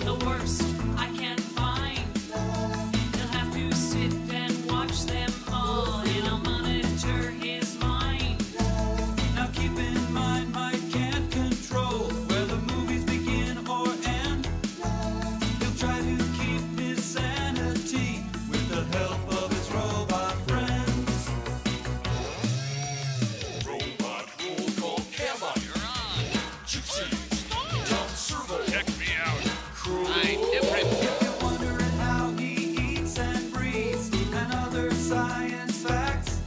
the worst I can find. He'll have to sit and watch them all, and I'll monitor his mind. Now keep in mind, Mike can't control where the movies begin or end. He'll try to keep his sanity with the help of his robot friends. Robot roll call, camera. You're on. Gypsy. Tom Servo. Check me out. I'm different. If you're wondering how he eats and breathes and other science facts,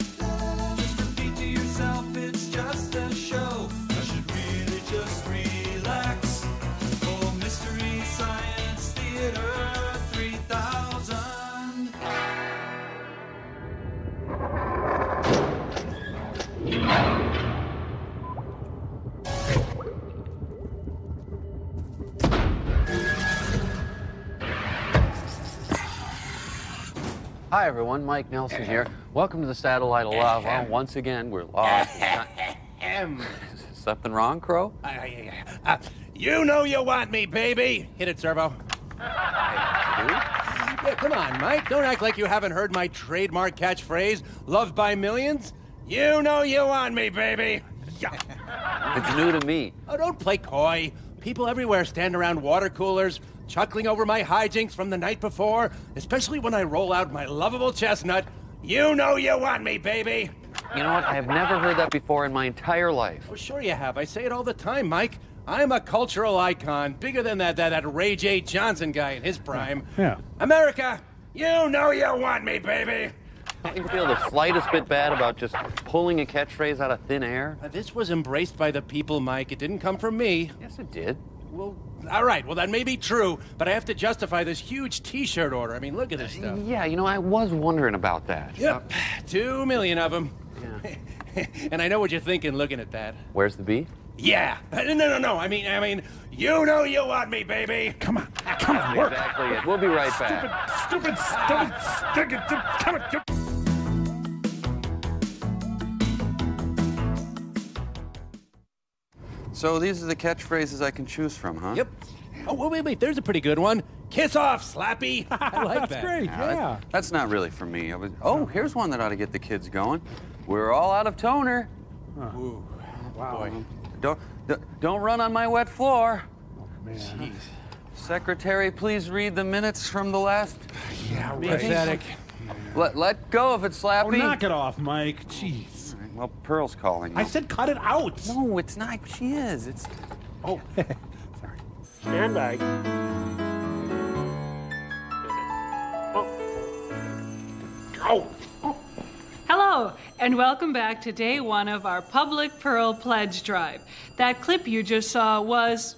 just repeat to yourself it's just a show. I should really just relax. For Mystery Science Theater 3000. Hi everyone, Mike Nelson here. Welcome to the Satellite of Love. Once again, we're lost. Something wrong, Crow? You know you want me, baby. Hit it, Servo. Yeah, come on, Mike. Don't act like you haven't heard my trademark catchphrase, loved by millions. You know you want me, baby. Yeah. It's new to me. Oh, don't play coy. People everywhere stand around water coolers, chuckling over my hijinks from the night before, especially when I roll out my lovable chestnut. You know you want me, baby. You know what? I have never heard that before in my entire life. Oh, sure you have. I say it all the time, Mike. I'm a cultural icon, bigger than that Ray J. Johnson guy in his prime. Yeah. America, you know you want me, baby. Don't you feel the slightest bit bad about just pulling a catchphrase out of thin air? This was embraced by the people, Mike. It didn't come from me. Yes, it did. Well, all right. Well, that may be true, but I have to justify this huge T-shirt order. I mean, look at this stuff. Yeah, you know, I was wondering about that. Yep. 2 million of them. Yeah. And I know what you're thinking looking at that. Where's the bee? Yeah. No. I mean, you know you want me, baby. Come on, work. Exactly it. We'll be right back. Stupid. Come on. So these are the catchphrases I can choose from, huh? Yep. Oh, wait. There's a pretty good one. Kiss off, Slappy. I like That's that. great, yeah. That's not really for me. Oh, here's one that ought to get the kids going. We're all out of toner. Ooh. Wow. Boy. Don't run on my wet floor. Man. Jeez. Secretary, please read the minutes from the last Yeah, meeting. Pathetic. Let go of it, Slappy. Oh, knock it off, Mike. Jeez. All right, well, Pearl's calling. I said cut it out. No, it's not. She is. It's. Oh, sorry. Stand by. Hello, and welcome back to day one of our Public Pearl Pledge Drive. That clip you just saw was,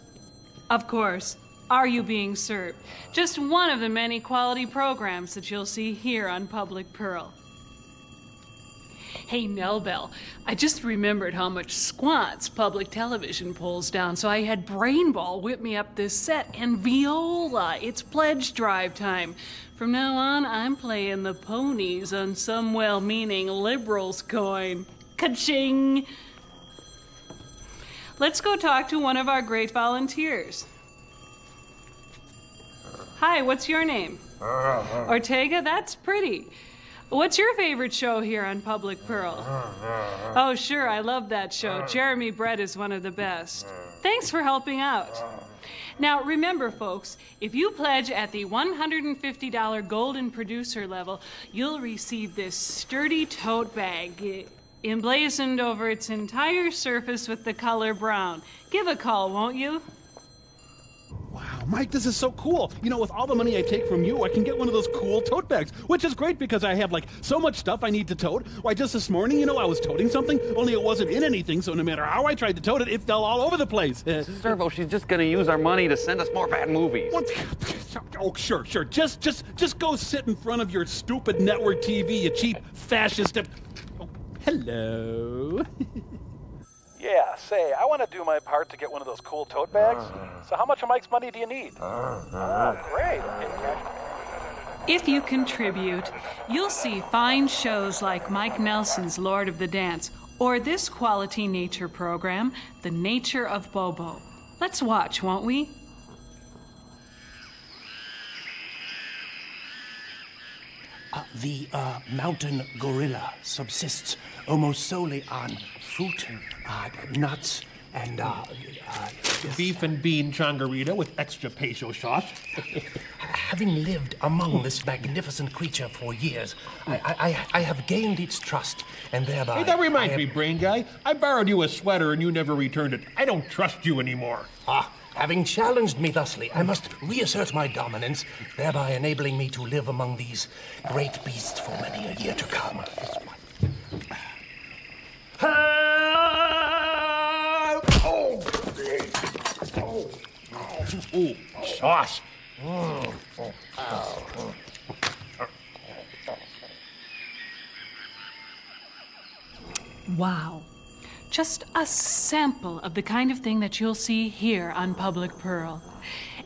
of course, Are You Being Served? Just one of the many quality programs that you'll see here on Public Pearl. Hey, Nell Bell, I just remembered how much squats public television pulls down, so I had Brainball whip me up this set, and Viola, it's pledge drive time. From now on, I'm playing the ponies on some well-meaning liberals coin. Ka-ching! Let's go talk to one of our great volunteers. Hi, what's your name? Ortega? That's pretty. What's your favorite show here on Public Pearl? Oh, sure, I love that show. Jeremy Brett is one of the best. Thanks for helping out. Now, remember, folks, if you pledge at the $150 Golden Producer level, you'll receive this sturdy tote bag emblazoned over its entire surface with the color brown. Give a call, won't you? Wow, Mike, this is so cool. You know, with all the money I take from you, I can get one of those cool tote bags, which is great because I have, like, so much stuff I need to tote. Why, just this morning, you know, I was toting something, only it wasn't in anything, so no matter how I tried to tote it, it fell all over the place. Servo, she's just gonna use our money to send us more bad movies. What? Oh, sure. Just go sit in front of your stupid network TV, you cheap fascist. Oh, hello. Yeah, say, I want to do my part to get one of those cool tote bags. So how much of Mike's money do you need? Oh, great. Okay, cash. If you contribute, you'll see fine shows like Mike Nelson's Lord of the Dance, or this quality nature program, The Nature of Bobo. Let's watch, won't we? The mountain gorilla subsists almost solely on fruit, nuts, and Beef and bean changarita with extra peso sauce. having lived among this magnificent creature for years, I have gained its trust, and thereby... Hey, that reminds me, brain guy. I borrowed you a sweater and you never returned it. I don't trust you anymore. Having challenged me thusly, I must reassert my dominance, thereby enabling me to live among these great beasts for many a year to come. Ooh, sauce. Wow. Just a sample of the kind of thing that you'll see here on Public Pearl.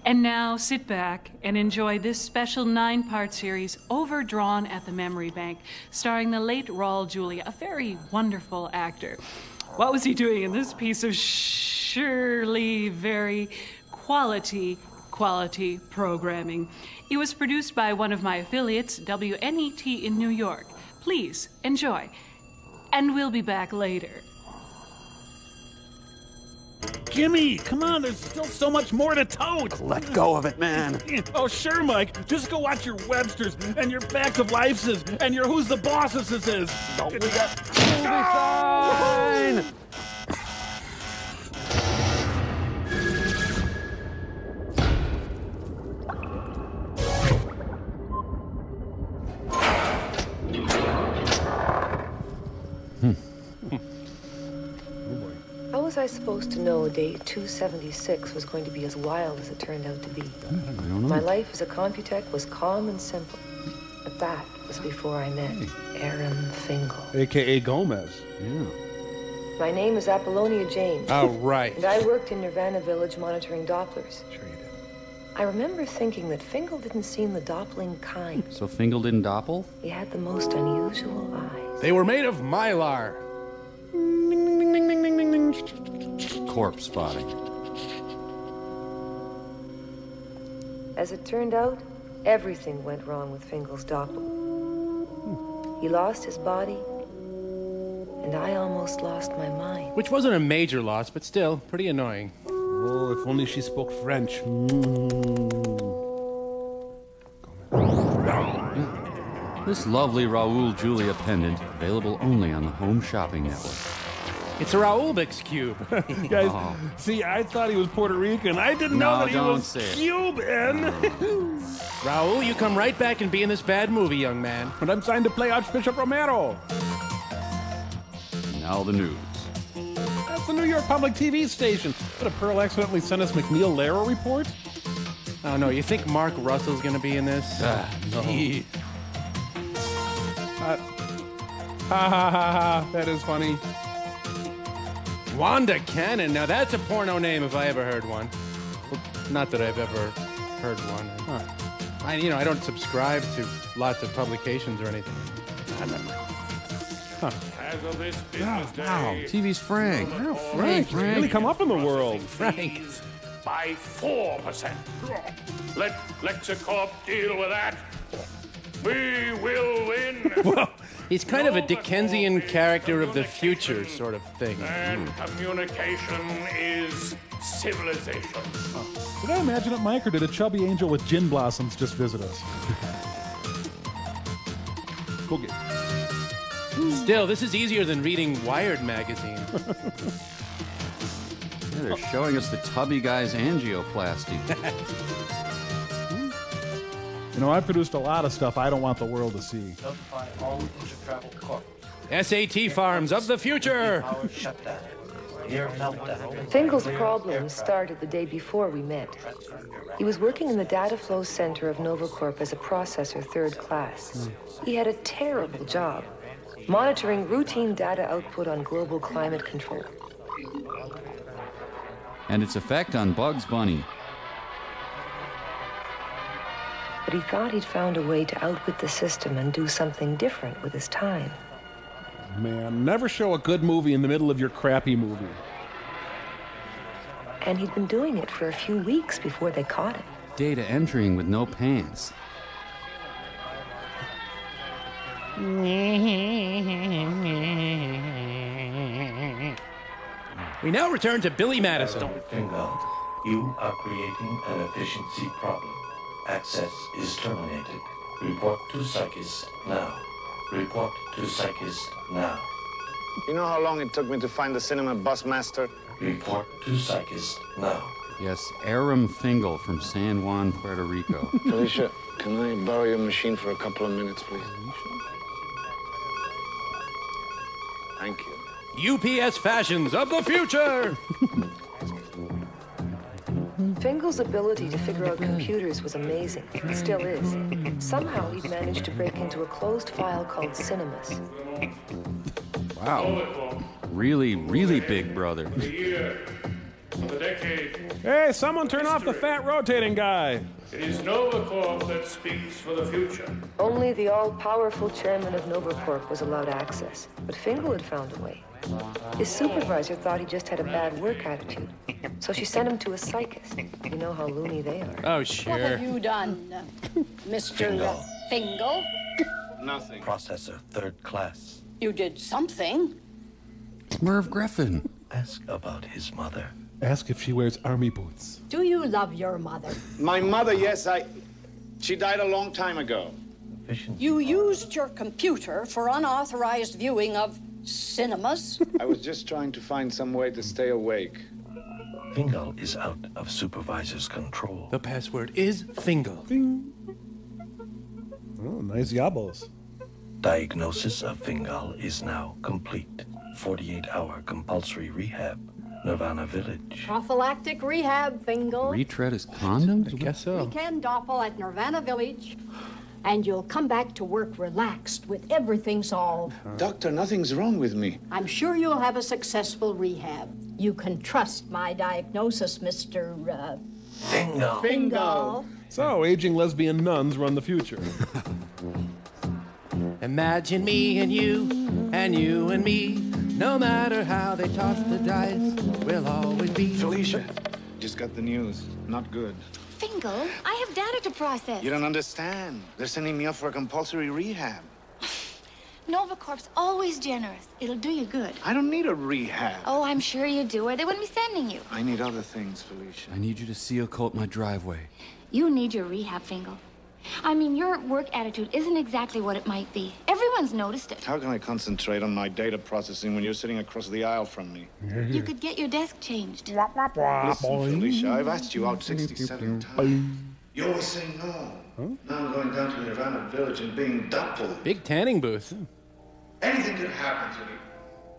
And now sit back and enjoy this special 9-part series, Overdrawn at the Memory Bank, starring the late Raul Julia, a very wonderful actor. What was he doing in this piece of surely very quality programming? It was produced by one of my affiliates, WNET in New York. Please enjoy. And we'll be back later. Jimmy, come on, there's still so much more to tote. Let go of it, man. Oh, sure, Mike. Just go watch your Websters and your Facts of Life's and your Who's the Bosses is. Don't we got movie sign? How was I supposed to know day 276 was going to be as wild as it turned out to be? I don't know. My life as a Computech was calm and simple. But that was before I met Aaron Fingal. A.K.A. Gomez. Yeah. My name is Apollonia James. Oh, right. And I worked in Nirvana Village monitoring Dopplers. Sure you did. I remember thinking that Fingal didn't seem the Doppling kind. So Fingal didn't doppel? He had the most unusual eyes. They were made of mylar. Corpse spotting. As it turned out, everything went wrong with Fingal's Doppel. He lost his body, and I almost lost my mind. Which wasn't a major loss, but still pretty annoying. Oh, if only she spoke French. This lovely Raul Julia pendant, available only on the Home Shopping Network. It's a Raulbix cube. Guys, see, I thought he was Puerto Rican. I didn't know that he don't was say it. Cuban. Raul, you come right back and be in this bad movie, young man. But I'm signed to play Archbishop Romero. Now the news. That's the New York Public TV station. Did Pearl accidentally send us McNeil Lehrer report? Oh, no, you think Mark Russell's gonna be in this? No. That is funny. Wanda Cannon. Now that's a porno name if I ever heard one. Well, not that I've ever heard one. I don't subscribe to lots of publications or anything. As of this business day, Wow, TV's Frank. Wow, Frank, he's really come up in the world. Frank. by 4%. Let Lexicorp deal with that. We will win. Well, he's kind of a Dickensian character of the future sort of thing. And communication is civilization. Did I imagine it, Mike, or did a chubby angel with gin blossoms just visit us? Go get Still, this is easier than reading Wired magazine. Yeah, they're showing us the tubby guy's angioplasty. You know, I produced a lot of stuff I don't want the world to see. SAT Farms of the future. Fingal's problems started the day before we met. He was working in the data flow center of NovaCorp as a processor third class. He had a terrible job, monitoring routine data output on global climate control. And its effect on Bugs Bunny. But he thought he'd found a way to outwit the system and do something different with his time. Man, never show a good movie in the middle of your crappy movie. And he'd been doing it for a few weeks before they caught him. Data entering with no pants. We now return to Billy Madison. Fingal, you are creating an efficiency problem. Access is terminated. Report to Psychist now. Report to Psychist now. You know how long it took me to find the cinema bus master? Report to Psychist now. Yes, Aram Fingal from San Juan, Puerto Rico. Felicia, can I borrow your machine for a couple of minutes, please? Thank you. UPS fashions of the future! Fingal's ability to figure out computers was amazing. It still is. Somehow he'd managed to break into a closed file called Cinemas. Wow. Really, really big brother. The year, the decade. Hey, someone turn off the fat rotating guy. It is NovaCorp that speaks for the future. Only the all-powerful chairman of NovaCorp was allowed access, but Fingal had found a way. His supervisor thought he just had a bad work attitude, so she sent him to a psychist. You know how loony they are. Oh, What sure. have you done, Mr. Fingal? Nothing. Processor, third class. You did something. Merv Griffin. Ask about his mother. Ask if she wears army boots. Do you love your mother? My mother, yes, She died a long time ago. Efficiency. You used your computer for unauthorized viewing of cinemas? I was just trying to find some way to stay awake. Fingal is out of supervisor's control. The password is Fingal. Oh, nice yabos. Diagnosis of Fingal is now complete. 48-hour compulsory rehab. Nirvana Village. Prophylactic rehab, Fingal. Retread is condoms? I guess so. Weekend doppel at Nirvana Village. And you'll come back to work relaxed with everything solved. Doctor, nothing's wrong with me. I'm sure you'll have a successful rehab. You can trust my diagnosis, Mr. Fingal. Fingal. So, aging lesbian nuns run the future. Imagine me and you and me. No matter how they toss the dice, we'll always be. Felicia, just got the news. Not good. Fingal, I have data to process. You don't understand. They're sending me up for a compulsory rehab. NovaCorp's always generous. It'll do you good. I don't need a rehab. Oh, I'm sure you do, or they wouldn't be sending you. I need other things, Felicia. I need you to seal coat my driveway. You need your rehab, Fingal. I mean, your work attitude isn't exactly what it might be. Everyone's noticed it. How can I concentrate on my data processing when you're sitting across the aisle from me? You could get your desk changed. Listen, Felicia, I've asked you out 67 times. You always say no. Now I'm going down to Nirvana Village and being doubled. Big tanning booth. Anything could happen to me.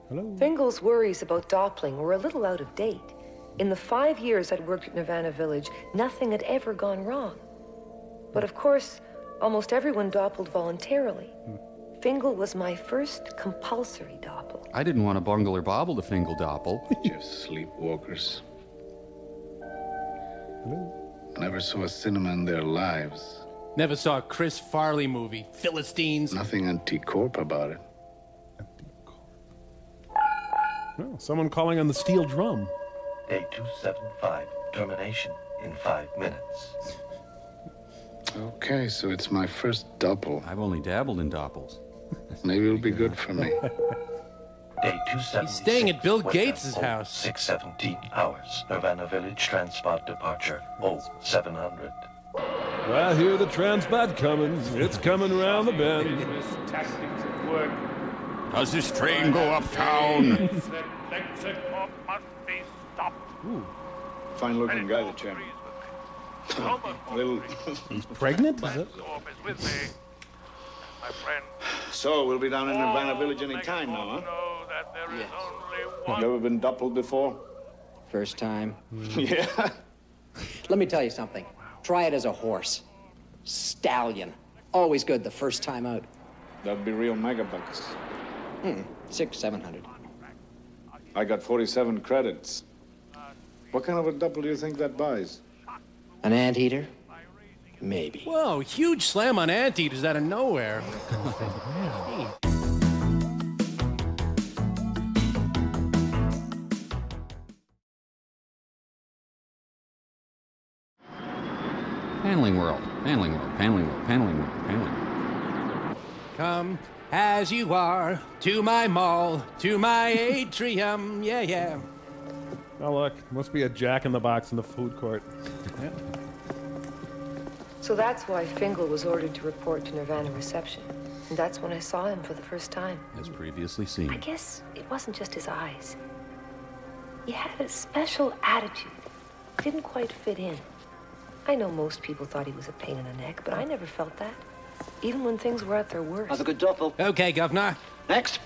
Hello? Fingal's worries about Doppling were a little out of date. In the 5 years I'd worked at Nirvana Village, nothing had ever gone wrong. But of course, almost everyone doppled voluntarily. Fingal was my first compulsory doppel. I didn't want to bungle or bobble to Fingal doppel. Just sleepwalkers. Never saw a cinema in their lives. Never saw a Chris Farley movie. Philistines. Nothing anti-corp about it. Oh, someone calling on the steel drum. Day 275. Termination in 5 minutes. Okay, so it's my first double. I've only dabbled in doppels. Maybe it'll be good for me. Day 276. He's staying at Bill Wake Gates' up, house. 617 hours. Nirvana Village transport departure. 0700. I hear the transport coming. It's coming around the bend. Tactics at work. Does this train go uptown? That Lexicon must be stopped. Fine-looking guy, the chairman. Little. He's pregnant? Is it? Corp is with me. My friend. So, we'll be down in Nirvana Village any time now, huh? Know that there is Yes. only You ever been doubled before? First time. Yeah. Let me tell you something. Try it as a horse. Stallion. Always good the first time out. That'd be real megabucks. 600-700. I got 47 credits. What kind of a double do you think that buys? An anteater? Maybe. Whoa, huge slam on anteaters out of nowhere. Paneling world. Paneling world. Paneling world. Paneling world. Paneling world. Come as you are, to my mall, to my atrium, yeah, yeah. Oh, look, must be a Jack-in-the-Box in the food court. Yep. So that's why Fingal was ordered to report to Nirvana reception. And that's when I saw him for the first time. As previously seen. I guess it wasn't just his eyes. He had a special attitude. Didn't quite fit in. I know most people thought he was a pain in the neck, but I never felt that. Even when things were at their worst. Have a good doppel. Okay, Governor. Next.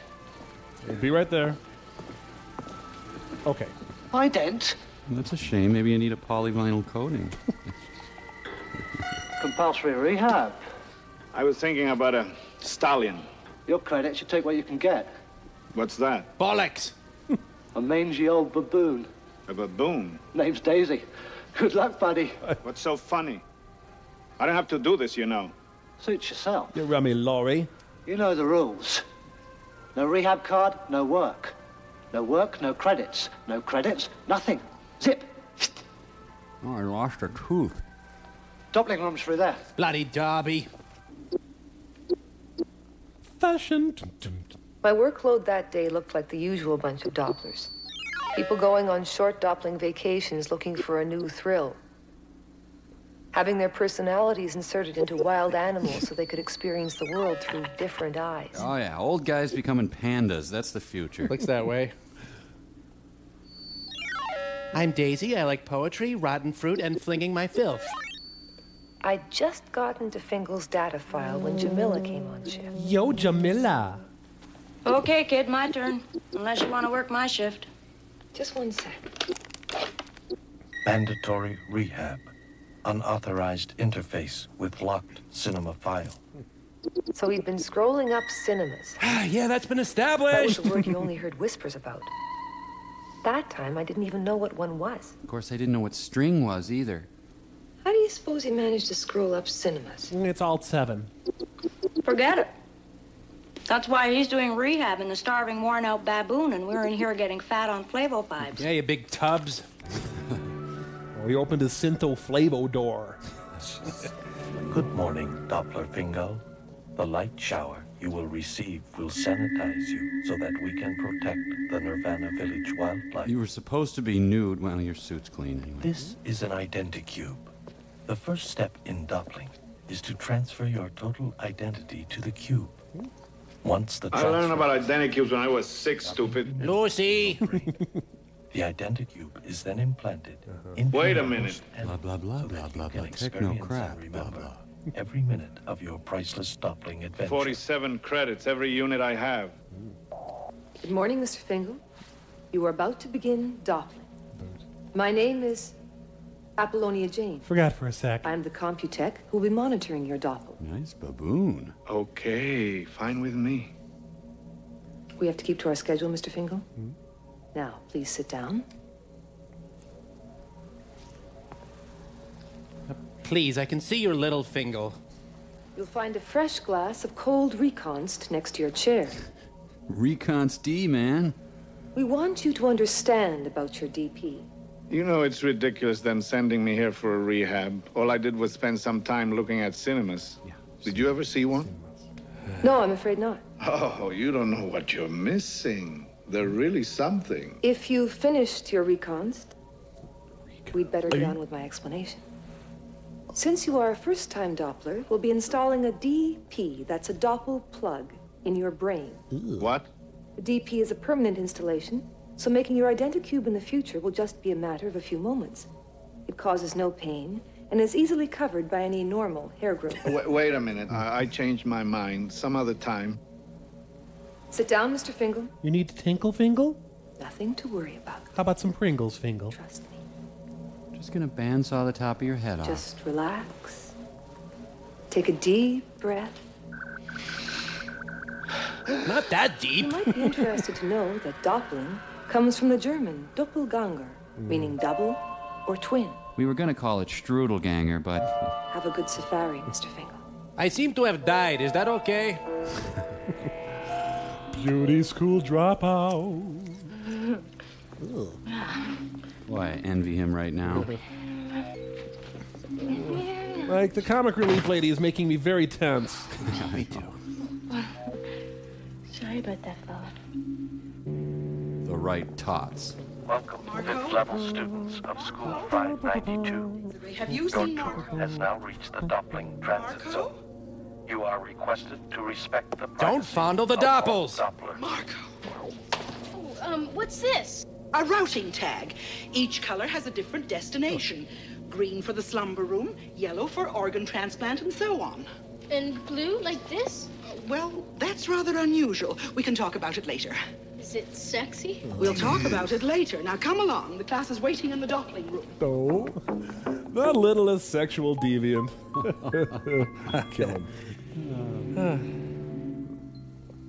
We'll be right there. Okay. Ident. That's a shame. Maybe you need a polyvinyl coating. Compulsory rehab. I was thinking about a stallion. Your credits, you take what you can get. What's that? Bollocks. A mangy old baboon. A baboon? Name's Daisy. Good luck, buddy. What's so funny? I don't have to do this, you know. Suit yourself. You rummy lorry. You know the rules. No rehab card, no work. No work, no credits. No credits, nothing. Zip. Oh, I lost a tooth. Doppling room's through there. Bloody Derby. Fashion. My workload that day looked like the usual bunch of Dopplers. People going on short Doppling vacations looking for a new thrill. Having their personalities inserted into wild animals so they could experience the world through different eyes. Oh, yeah. Old guys becoming pandas. That's the future. Looks that way. I'm Daisy. I like poetry, rotten fruit, and flinging my filth. I'd just gotten to Fingal's data file when Jamila came on shift. Yo, Jamila. Okay, kid, my turn. Unless you want to work my shift. Just one sec. Mandatory rehab. Unauthorized interface with locked cinema file. So he'd been scrolling up cinemas. Yeah, that's been That was established. the word you only heard whispers about. That time, I didn't even know what one was. Of course, I didn't know what string was either. How do you suppose he managed to scroll up cinemas? It's Alt 7. Forget it. That's why he's doing rehab in the starving, worn-out baboon, and we're in here getting fat on flavopibes. Yeah, you big tubs. Oh, he opened his Syntho Flavo door. Good morning, Doppler Fingal. The light shower you will receive will sanitize you so that we can protect the Nirvana Village wildlife. You were supposed to be nude. Well, your suit's clean anyway. This is an identicube. The first step in doppling is to transfer your total identity to the cube. Once the I learned about identicubes when I was 6, stupid. Lucy! The identicube is then implanted into Wait a your minute. host and Blah, blah, blah, so that blah, you blah, can blah. Techno experience crap, and blah, remember blah. every minute of your priceless doppling adventure. 47 credits, every unit I have. Good morning, Mr. Fingal. You are about to begin Doppling. My name is Apollonia Jane. Forgot for a sec. I'm the Computech who will be monitoring your Doppel. Nice baboon. Okay, fine with me. We have to keep to our schedule, Mr. Fingal. Now, please sit down. Please, I can see your little finger. You'll find a fresh glass of cold Reconst next to your chair. Reconst D, man. We want you to understand about your DP. You know it's ridiculous them sending me here for a rehab. All I did was spend some time looking at cinemas. Did you ever see one? No, I'm afraid not. Oh, you don't know what you're missing. They're really something. If you've finished your Reconst, we'd better get on with my explanation. Since you are a first-time Doppler, we'll be installing a DP, that's a Doppel plug, in your brain. What? A DP is a permanent installation, so making your identicube in the future will just be a matter of a few moments. It causes no pain and is easily covered by any normal hair growth. Wait a minute. I changed my mind. Some other time. Sit down, Mr. Fingal. You need to tinkle, Fingal? Nothing to worry about. How about some Pringles, Fingal? Trust me. Just gonna bandsaw the top of your head off. Just relax. Take a deep breath. Not that You deep. might be interested to know that Doppling comes from the German Doppelganger, meaning double or twin. We were gonna call it Strudelganger, but Have a good safari, Mr. Fingal. I seem to have died. Is that okay? Beauty school dropout. boy, I envy him right now. Like, the comic relief lady is making me very tense. Me too. Sorry about that, fella. The right tots. Welcome, fifth-level students of School 592. Have you Your seen tour Marco? has now reached the Doppling transit zone. You are requested to respect the Don't fondle the Doppels! Marco. What's this? A routing tag. Each color has a different destination. Green for the slumber room, yellow for organ transplant, and so on. And blue, like this? Well, that's rather unusual. We can talk about it later. Is it sexy? We'll talk about it later. Now come along. The class is waiting in the Doppling room. Oh, the littlest sexual deviant. Kill him.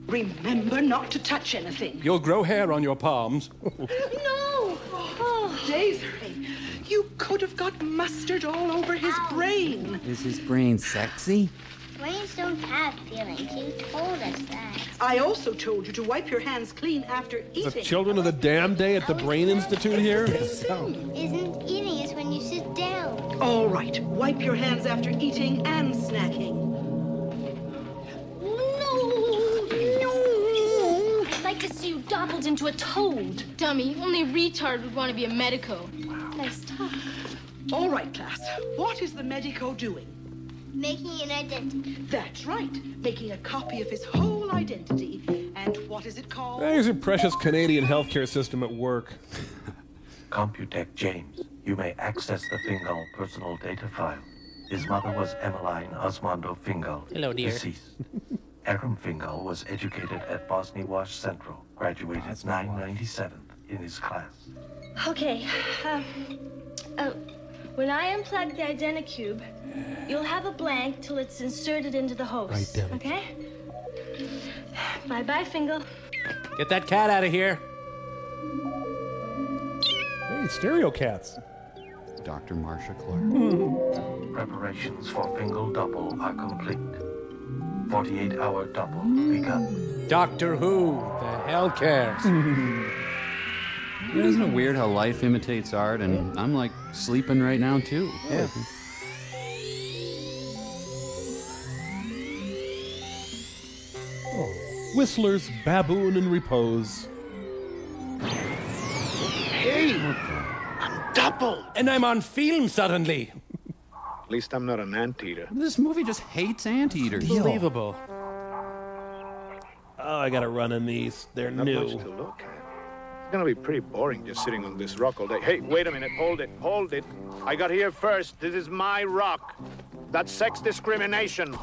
Remember not to touch anything. You'll grow hair on your palms. No! Oh, Daisy, you could have got mustard all over his brain. Is his brain sexy? Brains don't have feelings. You told us that. I also told you to wipe your hands clean after The eating. children of the damn day at the Brain Institute here? Isn't eating is when you sit down. All right, wipe your hands after eating and snacking. I'd like to see you doppled into a toad. Dummy, only a retard would want to be a medico. Nice talk. All right, class. What is the medico doing? Making an identity. That's right. Making a copy of his whole identity. And what is it called? There's your precious Canadian healthcare system at work. Computech James, you may access the Fingal personal data file. His mother was Emmeline Osmondo Fingal, Hello, dear. deceased. Aram Fingal was educated at Bosnia Wash Central, graduated 997th in his class. Okay, when I unplug the Identicube, you'll have a blank till it's inserted into the host, okay? Bye-bye, Fingal. Get that cat out of here. Hey, stereo cats. Dr. Marcia Clark. Preparations for Fingal double are complete. 48-hour double begun. Doctor Who, the hell cares? Isn't it weird how life imitates art? And I'm like sleeping right now, too. Yeah. Whistler's Baboon in Repose. Hey! I'm double! And I'm on film suddenly. At least I'm not an anteater. This movie just hates anteaters. Unbelievable. Oh, I gotta run in these. They're Not new. much to look at. It's gonna be pretty boring just sitting on this rock all day. Hey, wait a minute. Hold it. Hold it. I got here first. This is my rock. That's sex discrimination.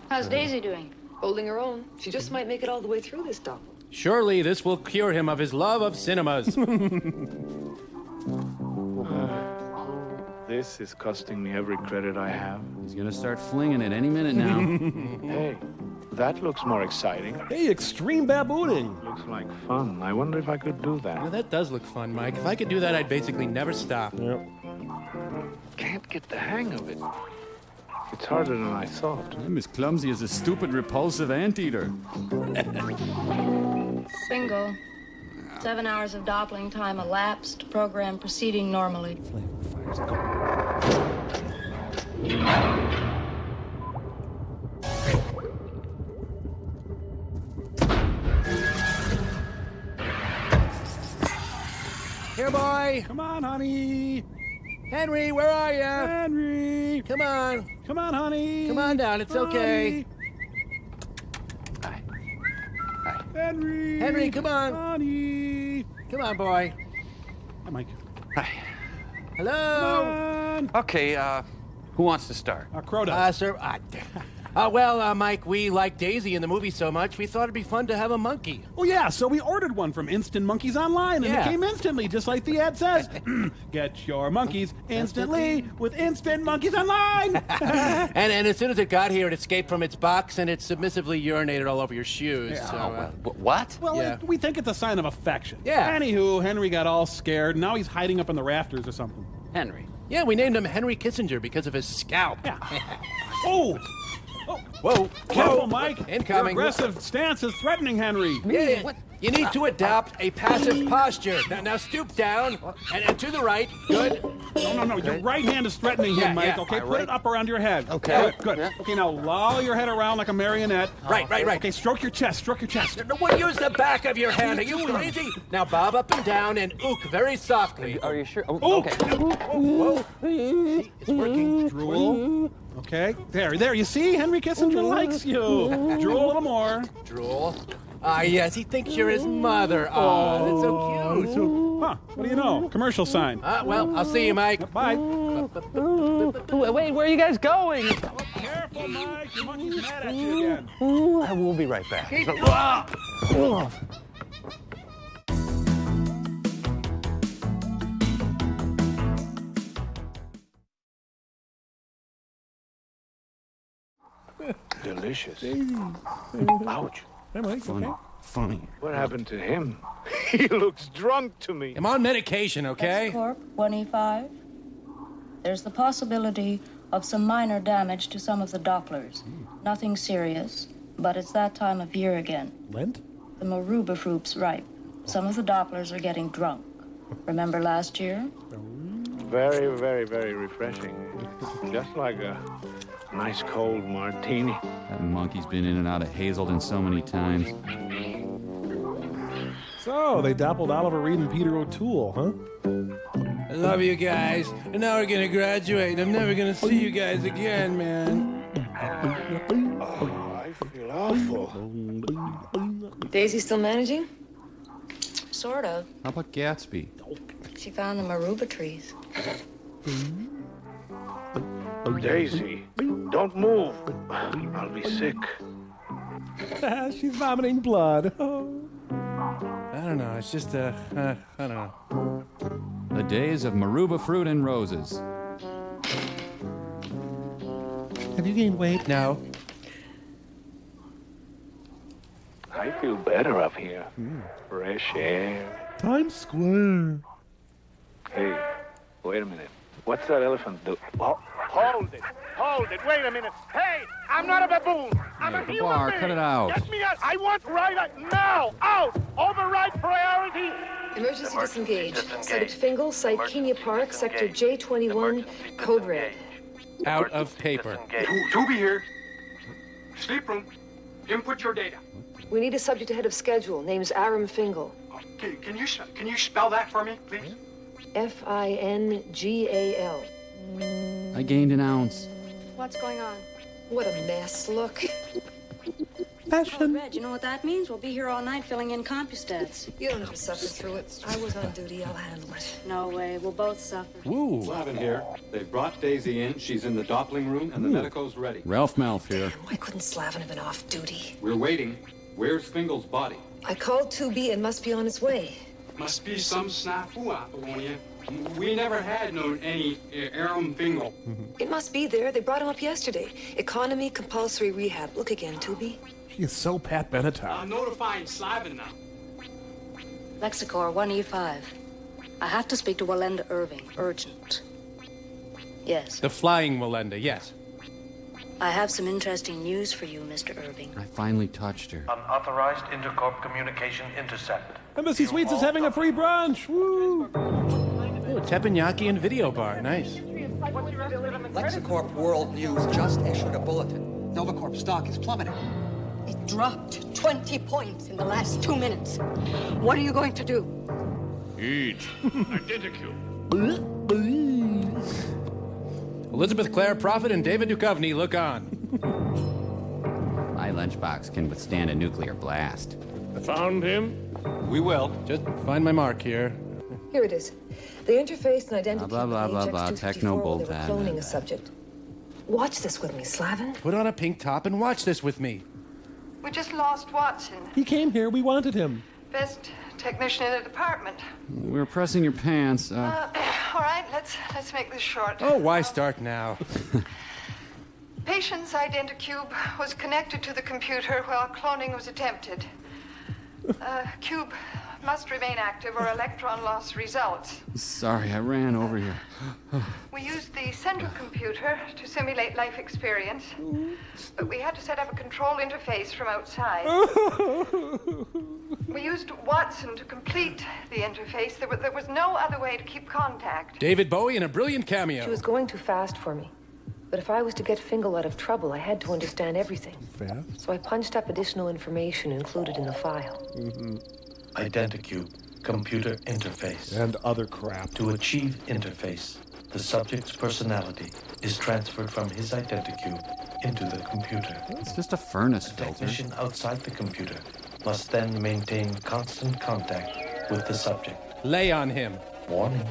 How's Daisy doing? Holding her own. She just might make it all the way through this double. Surely this will cure him of his love of cinemas. This is costing me every credit I have. He's gonna start flinging it any minute now. Hey, that looks more exciting. Hey, extreme babooning. Looks like fun. I wonder if I could do Now, that. that does look fun, Mike. If I could do that, I'd basically never stop. Yep. Can't get the hang of it. It's harder than I thought. I'm as clumsy as a stupid, repulsive anteater. Bingo. 7 hours of Doppling time elapsed. Program proceeding normally. Here, boy. Come on, honey. Henry, where are you? Henry. Come on. Come on, honey. Come on down. It's okay. Hi. Henry. Henry, come on. Honey. Come on, boy. Hi, Mike. Hi. Hello. Okay, who wants to start? Crow does. Sir. Mike, we like Daisy in the movie so much, we thought it'd be fun to have a monkey. Oh, yeah, so we ordered one from Instant Monkeys Online, and Yeah. it came instantly, just like the ad says. Get your monkeys instantly with Instant Monkeys Online! And as soon as it got here, it escaped from its box and it submissively urinated all over your shoes. Yeah. So, What? Well, Yeah. we think it's a sign of affection. Yeah. Anywho, Henry got all scared, and now he's hiding up in the rafters or something. Henry. yeah, we named him Henry Kissinger because of his scalp. Yeah. Oh! Whoa. Careful, Mike! Incoming. Your aggressive stance is threatening Henry. Yeah. You need to adopt a passive posture. Now stoop down and to the right. Good. No. Your right hand is threatening him, Mike. Okay, put it up around your head. Okay. Good. Yeah. Okay, now loll your head around like a marionette. Right. Okay, stroke your chest. Well, use the back of your hand. Are you crazy? Now bob up and down and ook very softly. Are you sure? Oh, okay. Whoa. See, it's working. Drool. Okay, there. You see, Henry Kissinger likes you. Drool a little more. Drool. Ah, yes, he thinks you're his mother. Oh, that's so cute. Huh, what do you know? Commercial sign. Well, I'll see you, Mike. Bye. Wait, where are you guys going? Careful, Mike. Your monkey's mad at you again. I will be right back. Delicious. Ouch. Hey, Mike, okay? Funny. What happened to him? He looks drunk to me. I'm on medication, okay? Corp 1E5. There's the possibility of some minor damage to some of the Dopplers. Nothing serious, but it's that time of year again. Lent? The Maruba fruit's ripe. Some of the Dopplers are getting drunk. Remember last year? Very, very, very refreshing. Just like a nice cold martini. That monkey's been in and out of Hazelden so many times. So, they doppled Oliver Reed and Peter O'Toole, huh? I love you guys. And now we're gonna graduate. I'm never gonna see you guys again, man. Oh, I feel awful. Daisy still managing? Sort of. How about Gatsby? She found the Maruba trees. Daisy, don't move. I'll be sick. She's vomiting blood. I don't know. It's just I don't know. The days of Maruba fruit and roses. Have you gained weight? No. I feel better up here. Fresh air. Times Square. Hey, wait a minute. What's that elephant do? Oh, hold it. Wait a minute. Hey, I'm not a baboon. I'm a human Bar, being. cut it out. Get me out. I want right now. Out. Override priority. Emergency disengage. Subject Fingal, site Kenya Park, sector J21, code red. Out of paper. Toby here. Sleep room. Input your data. We need a subject ahead of schedule. Name's Aram Fingal. Can you spell that for me, please? Fingal. I gained an ounce. What's going on? What a mess. Look. Oh, Red, you know what that means? We'll be here all night filling in CompuStats. You don't have to suffer through it. I was on duty. I'll handle it. No way. We'll both suffer. Woo. Slavin here. They've brought Daisy in. She's in the Doppling room, and the medico's ready. Ralph Malf here. Why couldn't Slavin have been off duty? We're waiting. Where's Fingal's body? I called 2B and must be on its way. Must be some snafu, Apollonia. We never had known any Aram Fingal. It must be there. They brought him up yesterday. Economy compulsory rehab. Look again, 2B. She is so Pat Benatar. I'm notifying Slavin now. Lexicor 1E5. I have to speak to Walenda Irving. Urgent. Yes. The flying Melinda, yes. I have some interesting news for you, Mr. Irving. I finally touched her. Unauthorized intercorp communication intercept. Embassy Suites is having a free brunch. Woo! Oh, teppanyaki and video bar. Nice. Lexicorp World News just issued a bulletin. Novacorp stock is plummeting. It dropped 20 points in the last 2 minutes. What are you going to do? Eat. Identical. Elizabeth Clare Prophet and David Duchovny look on. My lunchbox can withstand a nuclear blast. Found him? We will. Just find my mark here. Here it is. The interface and identity Blah, blah, blah, blah, techno bull. They were bullpen. cloning a subject. Watch this with me, Slavin. Put on a pink top and watch this with me. We just lost Watson. He came here. We wanted him. Best technician in the department. We were pressing your pants. All right, let's make this short. Oh, why start now? Patient's identicube was connected to the computer while cloning was attempted. Cube must remain active or electron loss results. Sorry, I ran over here. We used the central computer to simulate life experience, but we had to set up a control interface from outside. We used Watson to complete the interface. There was no other way to keep contact. David Bowie in a brilliant cameo. She was going too fast for me. But if I was to get Fingal out of trouble, I had to understand everything. Fast? So I punched up additional information included in the file. Identicube, computer interface. And other crap. To achieve interface, the subject's personality is transferred from his Identicube into the computer. It's just a furnace The filter. technician outside the computer must then maintain constant contact with the subject. Lay on him. Warning,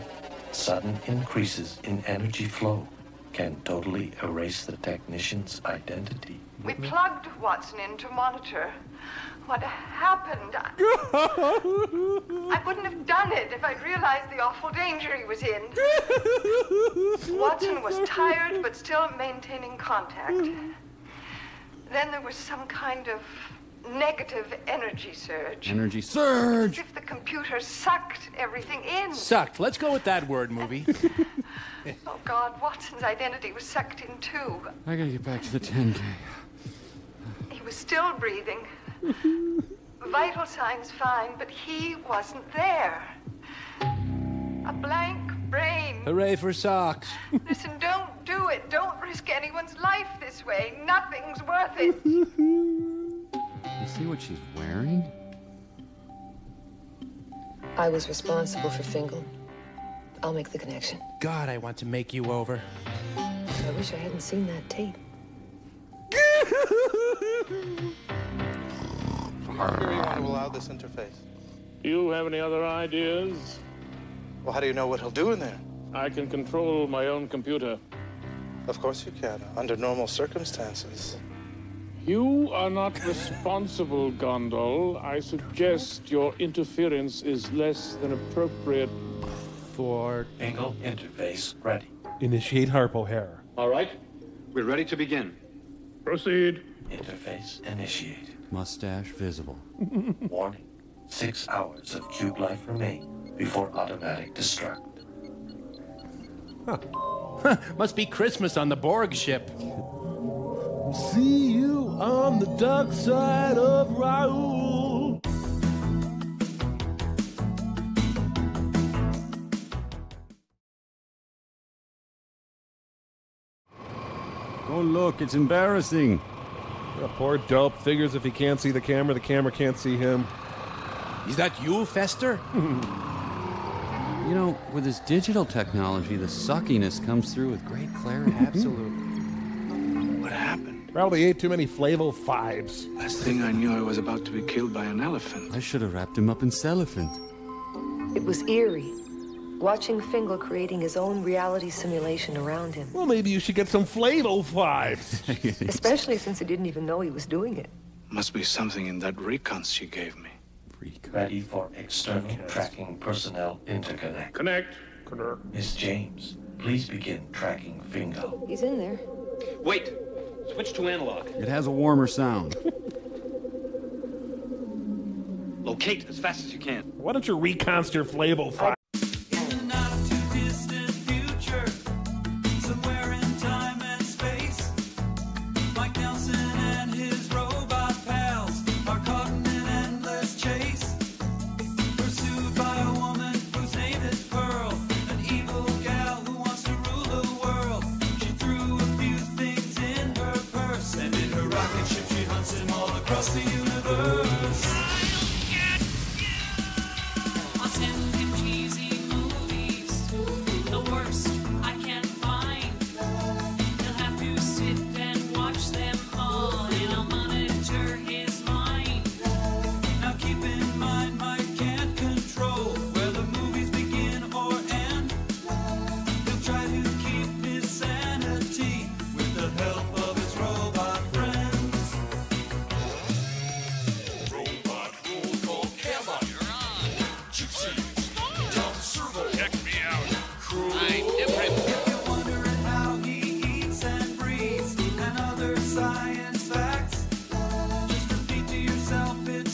sudden increases in energy flow can totally erase the technician's identity. We plugged Watson in to monitor what happened. I wouldn't have done it if I'd realized the awful danger he was in. Watson was tired, but still maintaining contact. Then there was some kind of negative energy surge. Energy surge! As if the computer sucked everything in. Sucked. Let's go with that word, movie. Oh, God, Watson's identity was sucked in, too. I gotta get back to the 10K. He was still breathing. Vital signs fine, but he wasn't there. A blank brain. Hooray for socks. Listen, don't do it. Don't risk anyone's life this way. Nothing's worth it. You see what she's wearing? I was responsible for Fingal. I'll make the connection. God, I want to make you over. I wish I hadn't seen that tape. Are you want to allow this interface? Do you have any other ideas? Well, how do you know what he'll do in there? I can control my own computer. Of course you can, under normal circumstances. You are not responsible, Gondol. I suggest your interference is less than appropriate for... Fingal interface ready. Initiate Harp O'Hare. All right, we're ready to begin. Proceed. Interface initiated. Mustache visible. Warning, 6 hours of cube life remain before automatic destruct. Must be Christmas on the Borg ship. See you on the dark side of Raoul. Don't look, it's embarrassing. The poor dope figures if he can't see the camera can't see him. Is that you, Fester? You know, with his digital technology, the suckiness comes through with great clarity. Absolutely. What happened? Probably ate too many Flavor Fives. Last thing I knew, I was about to be killed by an elephant. I should have wrapped him up in cellophane. It was eerie, watching Fingal creating his own reality simulation around him. Well, maybe you should get some Flavor Fives. Especially since he didn't even know he was doing it. Must be something in that recon she gave me. Ready for external tracking personnel interconnect. Connect. Miss James, please begin tracking Fingal. He's in there. Wait, switch to analog. It has a warmer sound. Locate as fast as you can. Why don't you reconster Flavor Five?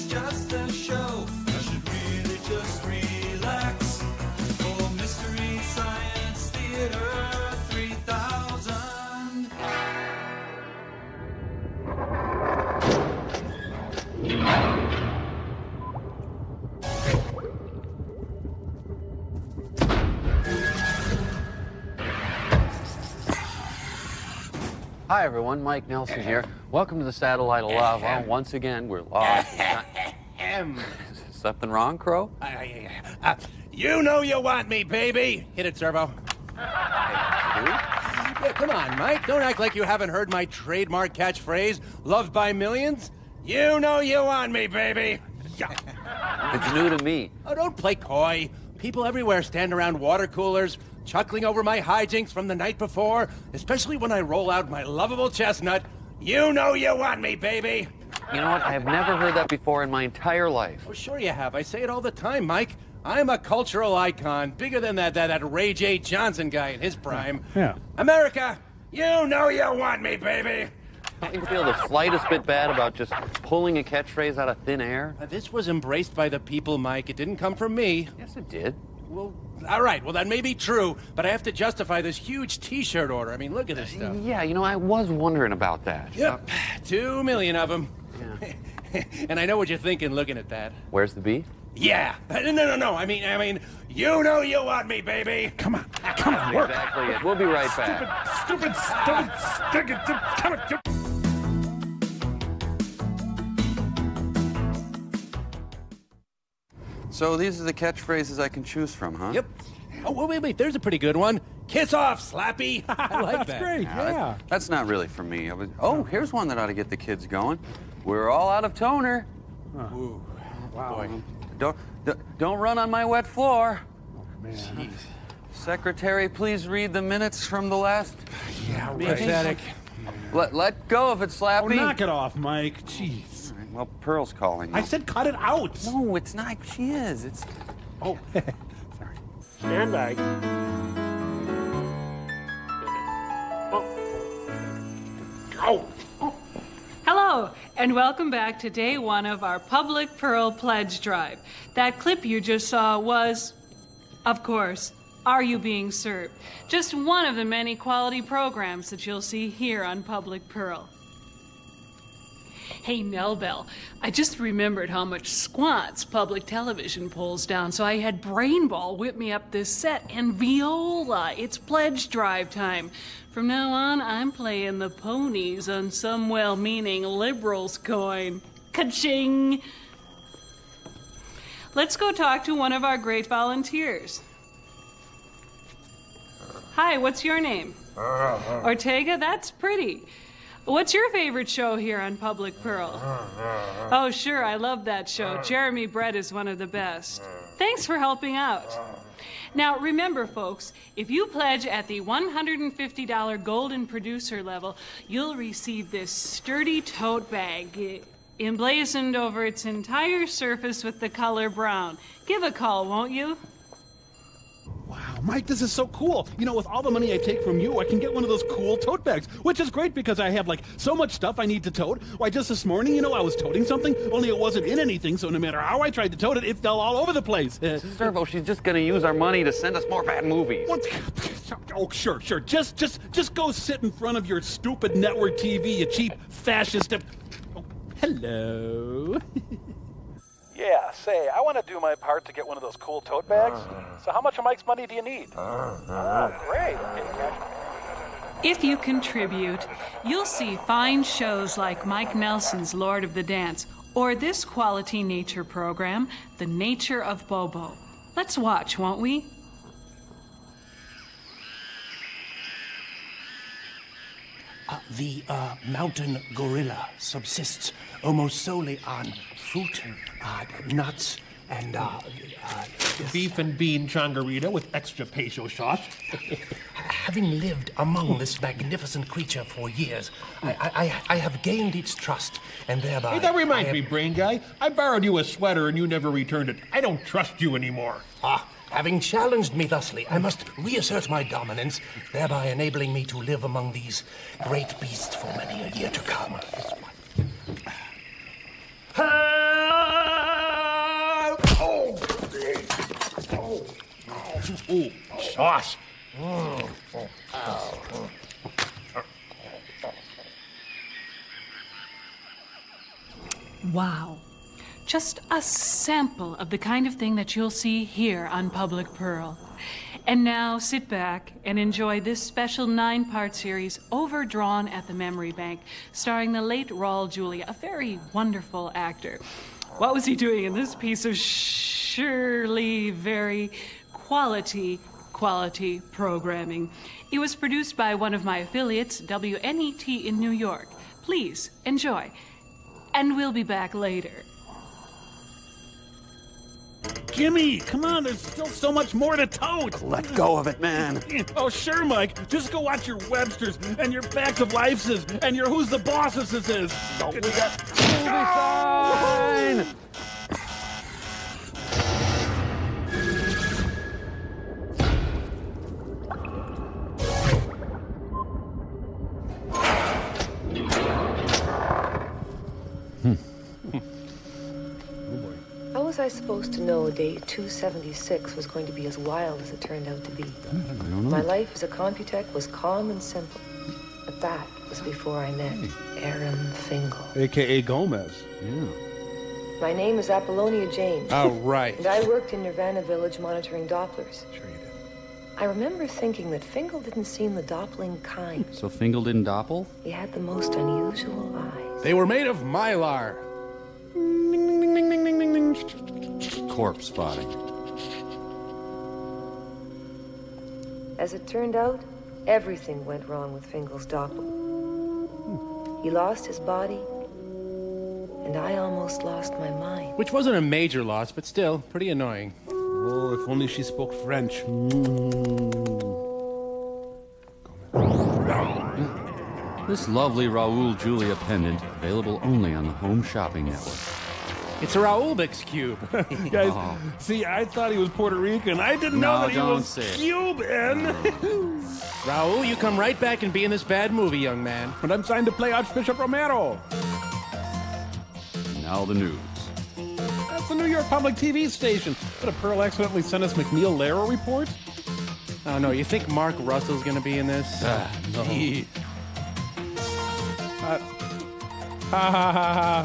Just a show. I should really just Hi, everyone. Mike Nelson here. Welcome to the Satellite of Love. Well, once again, we're live. Something wrong, Crow? You know you want me, baby. Hit it, Servo. Yeah, come on, Mike. Don't act like you haven't heard my trademark catchphrase, loved by millions. You know you want me, baby. It's new to me. Oh, don't play coy. People everywhere stand around water coolers, chuckling over my hijinks from the night before, especially when I roll out my lovable chestnut. You know you want me, baby. You know what? I have never heard that before in my entire life. Oh, sure you have. I say it all the time, Mike. I'm a cultural icon, bigger than that Ray J. Johnson guy in his prime. Yeah. America, you know you want me, baby. Don't you feel the slightest bit bad about just pulling a catchphrase out of thin air? This was embraced by the people, Mike. It didn't come from me. Yes, it did. Well, all right. Well, that may be true, but I have to justify this huge T-shirt order. I mean, look at this stuff. Yeah, you know, I was wondering about that. Yep. 2 million of them. Yeah. And I know what you're thinking looking at that. Where's the B? Yeah. No. I mean, you know you want me, baby. Come on, work. Exactly it. We'll be right back. Stupid. Come on. So these are the catchphrases I can choose from, huh? Yep. Oh, wait. There's a pretty good one. Kiss off, Slappy. I like that. That's great, yeah. That's not really for me. Oh, here's one that ought to get the kids going. We're all out of toner. Ooh. Wow. Boy. Don't run on my wet floor. Oh, man. Jeez. Secretary, please read the minutes from the last... Yeah, Be right. pathetic. Let go of it, Slappy. Oh, knock it off, Mike. Jeez. All right, well, Pearl's calling. I said cut it out. No, it's not. She is. It's... Oh, sorry. Stand by. Hello, and welcome back to day one of our Public Pearl Pledge Drive. That clip you just saw was, of course, Are You Being Served? Just one of the many quality programs that you'll see here on Public Pearl. Hey, Nell Bell, I just remembered how much squats public television pulls down, so I had Brainball whip me up this set and viola. It's pledge drive time. From now on, I'm playing the ponies on some well-meaning liberals coin. Ka-ching! Let's go talk to one of our great volunteers. Hi, what's your name? Ortega? That's pretty. What's your favorite show here on Public Pearl? Oh, sure, I love that show. Jeremy Brett is one of the best. Thanks for helping out. Now, remember, folks, if you pledge at the $150 Golden Producer level, you'll receive this sturdy tote bag emblazoned over its entire surface with the color brown. Give a call, won't you? Wow, Mike, this is so cool. You know, with all the money I take from you, I can get one of those cool tote bags, which is great because I have, like, so much stuff I need to tote. Why, just this morning, you know, I was toting something, only it wasn't in anything, so no matter how I tried to tote it, it fell all over the place. Servo, she's just gonna use our money to send us more bad movies. What? Oh, sure. Just go sit in front of your stupid network TV, you cheap fascist. Oh, hello. Yeah, say, I want to do my part to get one of those cool tote bags. So how much of Mike's money do you need? Oh, great. Okay, cash. If you contribute, you'll see fine shows like Mike Nelson's Lord of the Dance, or this quality nature program, The Nature of Bobo. Let's watch, won't we? The mountain gorilla subsists almost solely on fruit, nuts, and beef and bean changarita with extra peso sauce. Having lived among this magnificent creature for years, I have gained its trust, and thereby... Hey, that reminds me, Brain Guy. I borrowed you a sweater and you never returned it. I don't trust you anymore. Having challenged me thusly, I must reassert my dominance, thereby enabling me to live among these great beasts for many a year to come. Ooh, sauce. Wow. Just a sample of the kind of thing that you'll see here on Public Pearl. And now sit back and enjoy this special 9-part series, Overdrawn at the Memory Bank, starring the late Raul Julia, a very wonderful actor. What was he doing in this piece of surely very quality programming? It was produced by one of my affiliates, WNET in New York. Please enjoy. And we'll be back later. Jimmy, come on, there's still so much more to tote. Let go of it, man. Oh, sure, Mike. Just go watch your Websters and your Facts of Life's and your Who's the Bosses is. Don't forget movie sign. How was I supposed to know day 276 was going to be as wild as it turned out to be? I don't know. My life as a Computech was calm and simple. But that was before I met Aram Fingal. A.K.A. Gomez. Yeah. My name is Apollonia James. Oh, right. And I worked in Nirvana Village monitoring Dopplers. Sure you did. I remember thinking that Fingal didn't seem the Doppling kind. So Fingal didn't doppel? He had the most unusual eyes. They were made of mylar. Corpse spotting. As it turned out, everything went wrong with Fingal's Doppel. He lost his body, and I almost lost my mind. Which wasn't a major loss, but still pretty annoying. Oh, if only she spoke French. This lovely Raul Julia pendant, available only on the Home Shopping Network. It's a Raulbix cube. Guys, see, I thought he was Puerto Rican. I didn't know that he was Cuban. Raul, you come right back and be in this bad movie, young man. But I'm signed to play Archbishop Romero. Now the news. That's the New York Public TV station. What, a Pearl accidentally sent us McNeil Lehrer report? Oh, no, you think Mark Russell's gonna be in this? No.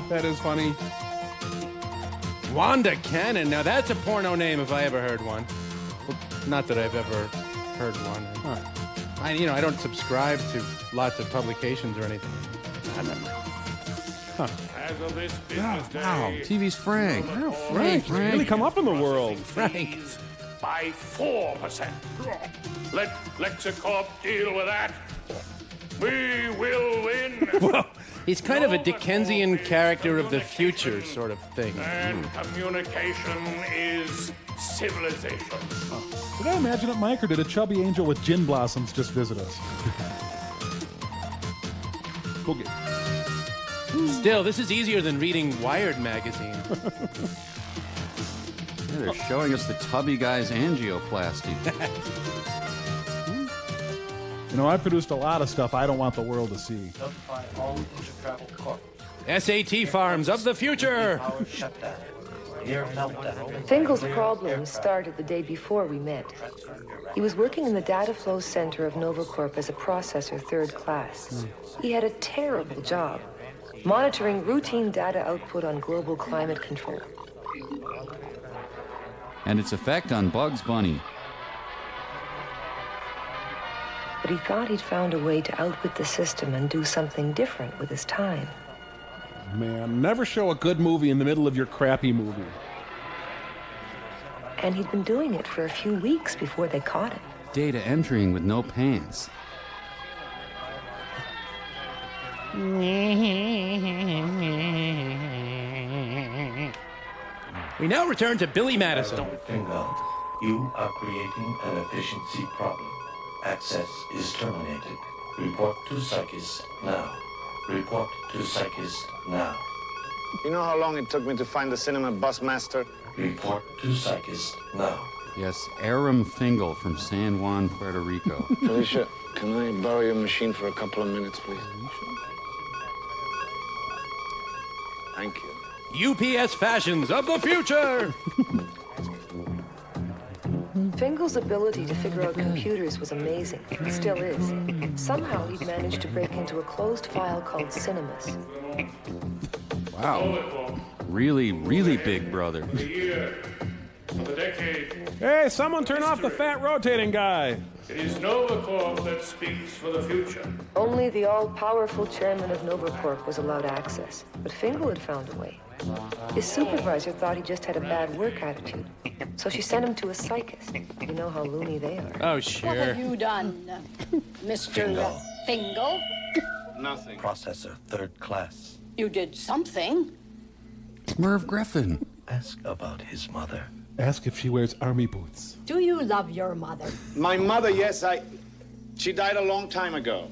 That is funny. Wanda Cannon. Now that's a porno name if I ever heard one. Well, not that I've ever heard one. Huh. I don't subscribe to lots of publications or anything. Huh. As of this business day, Wow, TV's Frank. Wow, Frank's really come up in the world. Frank. by 4%. Let Lexicorp deal with that. We will win. Well, he's kind of a Dickensian character of the future sort of thing. And communication is civilization. Did I imagine it, Mike, or did a chubby angel with gin blossoms just visit us? Okay. Still, this is easier than reading Wired magazine. Yeah, they're showing us the tubby guy's angioplasty. You know, I produced a lot of stuff I don't want the world to see. SAT Farms of the future! Fingal's problems started the day before we met. He was working in the data flow center of Novacorp as a processor third class. He had a terrible job, monitoring routine data output on global climate control. And its effect on Bugs Bunny. But he thought he'd found a way to outwit the system and do something different with his time. Man, never show a good movie in the middle of your crappy movie. And he'd been doing it for a few weeks before they caught him. Data entering with no pants. We now return to Billy Madison. Fingal, you are creating an efficiency problem. Access is terminated. Report to Psychist now. Report to Psychist now. You know how long it took me to find the cinema bus master? Report to Psychist now. Yes, Aram Fingal from San Juan, Puerto Rico. Felicia, can I borrow your machine for a couple of minutes, please? Thank you. UPS fashions of the future! Fingal's ability to figure out computers was amazing. It still is. Somehow he'd managed to break into a closed file called Cinemas. Wow. Really, really big brother. The decade. Hey, someone turn off the fat rotating guy. It is NovaCorp that speaks for the future. Only the all-powerful chairman of NovaCorp was allowed access, but Fingal had found a way. His supervisor thought he just had a bad work attitude, so she sent him to a psychist. You know how loony they are. Oh, sure. What have you done, Mr. Fingal? Nothing. Processor, third class. You did something. Merv Griffin. Ask about his mother. Ask if she wears army boots. Do you love your mother? My mother, yes, She died a long time ago.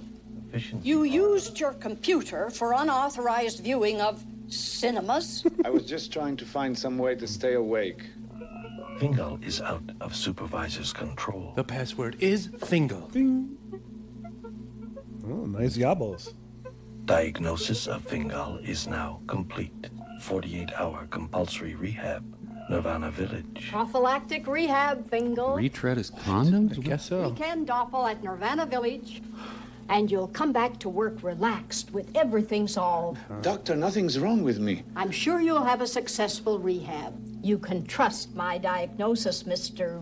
You used your computer for unauthorized viewing of cinemas? I was just trying to find some way to stay awake. Fingal is out of supervisor's control. The password is Fingal. Oh, nice yabos. Diagnosis of Fingal is now complete. 48-hour compulsory rehab. Nirvana Village. Prophylactic rehab, Fingal. Retread is condoms? I guess so. Weekend doppel at Nirvana Village. And you'll come back to work relaxed with everything solved. Doctor, nothing's wrong with me. I'm sure you'll have a successful rehab. You can trust my diagnosis, Mr.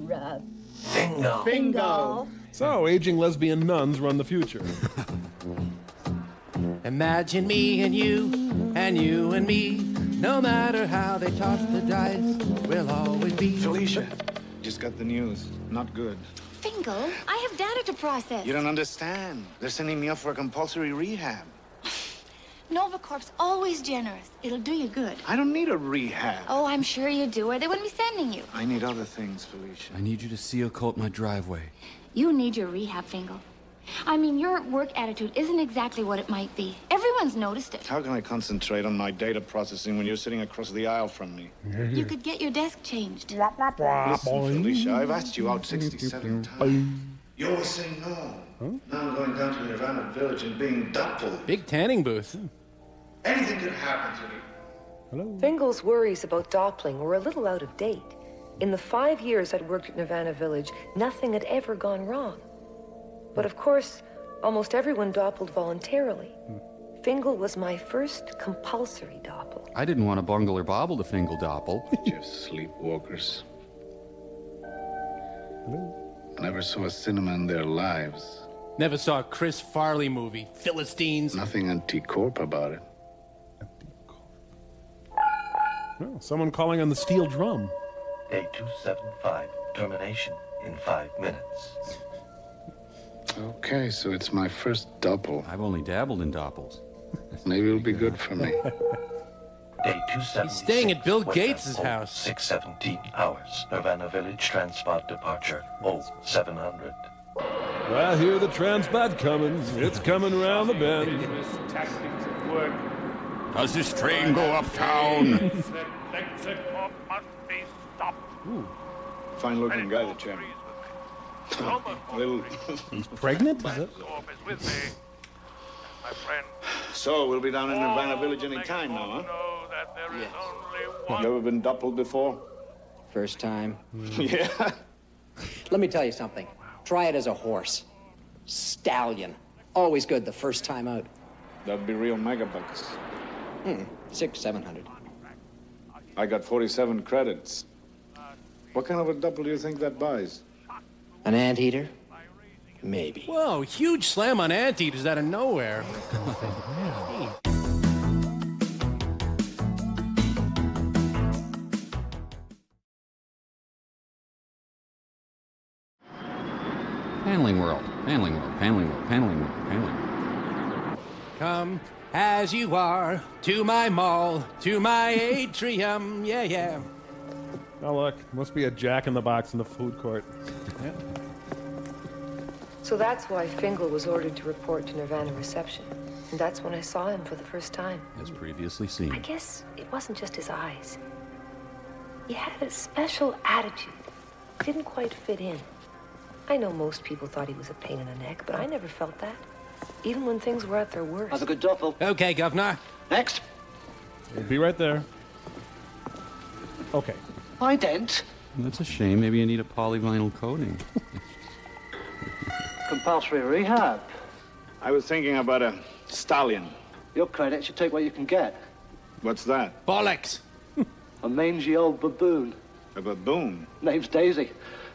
Fingal. Fingal. So, aging lesbian nuns run the future. Imagine me and you and me. No matter how they toss the dice, we'll always be. Felicia, just got the news. Not good. Fingal, I have data to process. You don't understand. They're sending me up for a compulsory rehab. NovaCorp's always generous. It'll do you good. I don't need a rehab. Oh, I'm sure you do, or they wouldn't be sending you. I need other things, Felicia. I need you to seal coat my driveway. You need your rehab, Fingal. I mean, your work attitude isn't exactly what it might be. Everyone's noticed it. How can I concentrate on my data processing when you're sitting across the aisle from me? You could get your desk changed. Listen, Felicia, I've asked you out 67 times. You always say no. Huh? Now I'm going down to Nirvana Village and being doubled. Big tanning booth. Anything could happen to me. Hello. Fingal's worries about Doppling were a little out of date. In the 5 years I'd worked at Nirvana Village, nothing had ever gone wrong. But of course, almost everyone doppled voluntarily. Fingal was my first compulsory doppel. I didn't want to bungle or bobble the Fingal doppel. Just sleepwalkers. Never saw a cinema in their lives. Never saw a Chris Farley movie. Philistines. Nothing anti-corp about it. Oh, someone calling on the steel drum. Day 275. Termination in 5 minutes. Okay, so it's my first double. I've only dabbled in doppels. Maybe it'll be good for me. Day 276. He's staying at Bill Gates' house. 617 hours. Nirvana Village transport departure. 0700. I hear the transport coming. It's coming around the bend. Tactics at work. Does this train go uptown? Lexicon must be stopped. Fine-looking guy, the chairman. Little... He's pregnant? Is it? Is with me. My friend. So, we'll be down in Nirvana Village any time now, huh? Know that there is only Have one. you ever been doubled before? First time. Yeah. Let me tell you something. Try it as a horse. Stallion. Always good the first time out. That'd be real megabucks. 600-700. I got 47 credits. What kind of a double do you think that buys? An anteater? Maybe. Whoa, huge slam on anteaters out of nowhere. Paneling world. Paneling world. Paneling world. Paneling world. Paneling. Come as you are to my mall, to my atrium. Yeah, yeah. Oh, look. Must be a jack-in-the-box in the food court. Yeah. So that's why Fingal was ordered to report to Nirvana reception. And that's when I saw him for the first time. As previously seen. I guess it wasn't just his eyes. He had a special attitude. Didn't quite fit in. I know most people thought he was a pain in the neck, but I never felt that. Even when things were at their worst. That's a good duffel. Okay, Governor. Next. We'll be right there. Okay. My dent. That's a shame. Maybe you need a polyvinyl coating. Compulsory rehab. I was thinking about a stallion. Your credits, you take what you can get. What's that? Bollocks. A mangy old baboon. A baboon? Name's Daisy.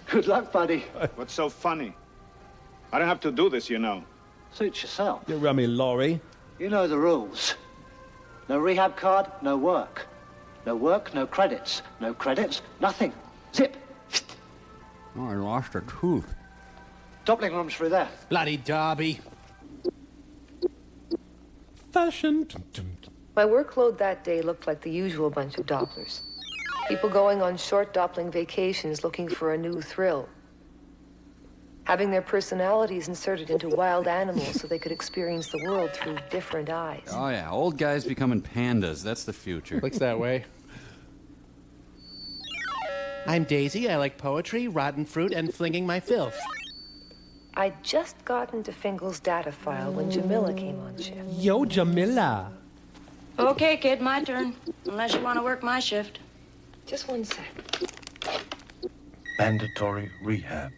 Good luck, buddy. What's so funny? I don't have to do this, you know. Suit yourself. You rummy lorry. You know the rules. No rehab card, no work. No work, no credits. No credits, nothing. Zip. Oh, I lost a tooth. Doppling room's through there. Bloody Derby. Fashion. My workload that day looked like the usual bunch of Dopplers. People going on short Doppling vacations looking for a new thrill. Having their personalities inserted into wild animals so they could experience the world through different eyes. Oh, yeah. Old guys becoming pandas. That's the future. Looks that way. I'm Daisy. I like poetry, rotten fruit, and flinging my filth. I'd just gotten to Fingal's data file when Jamila came on shift. Yo, Jamila. Okay, kid, my turn. Unless you want to work my shift. Just one sec. Mandatory rehab.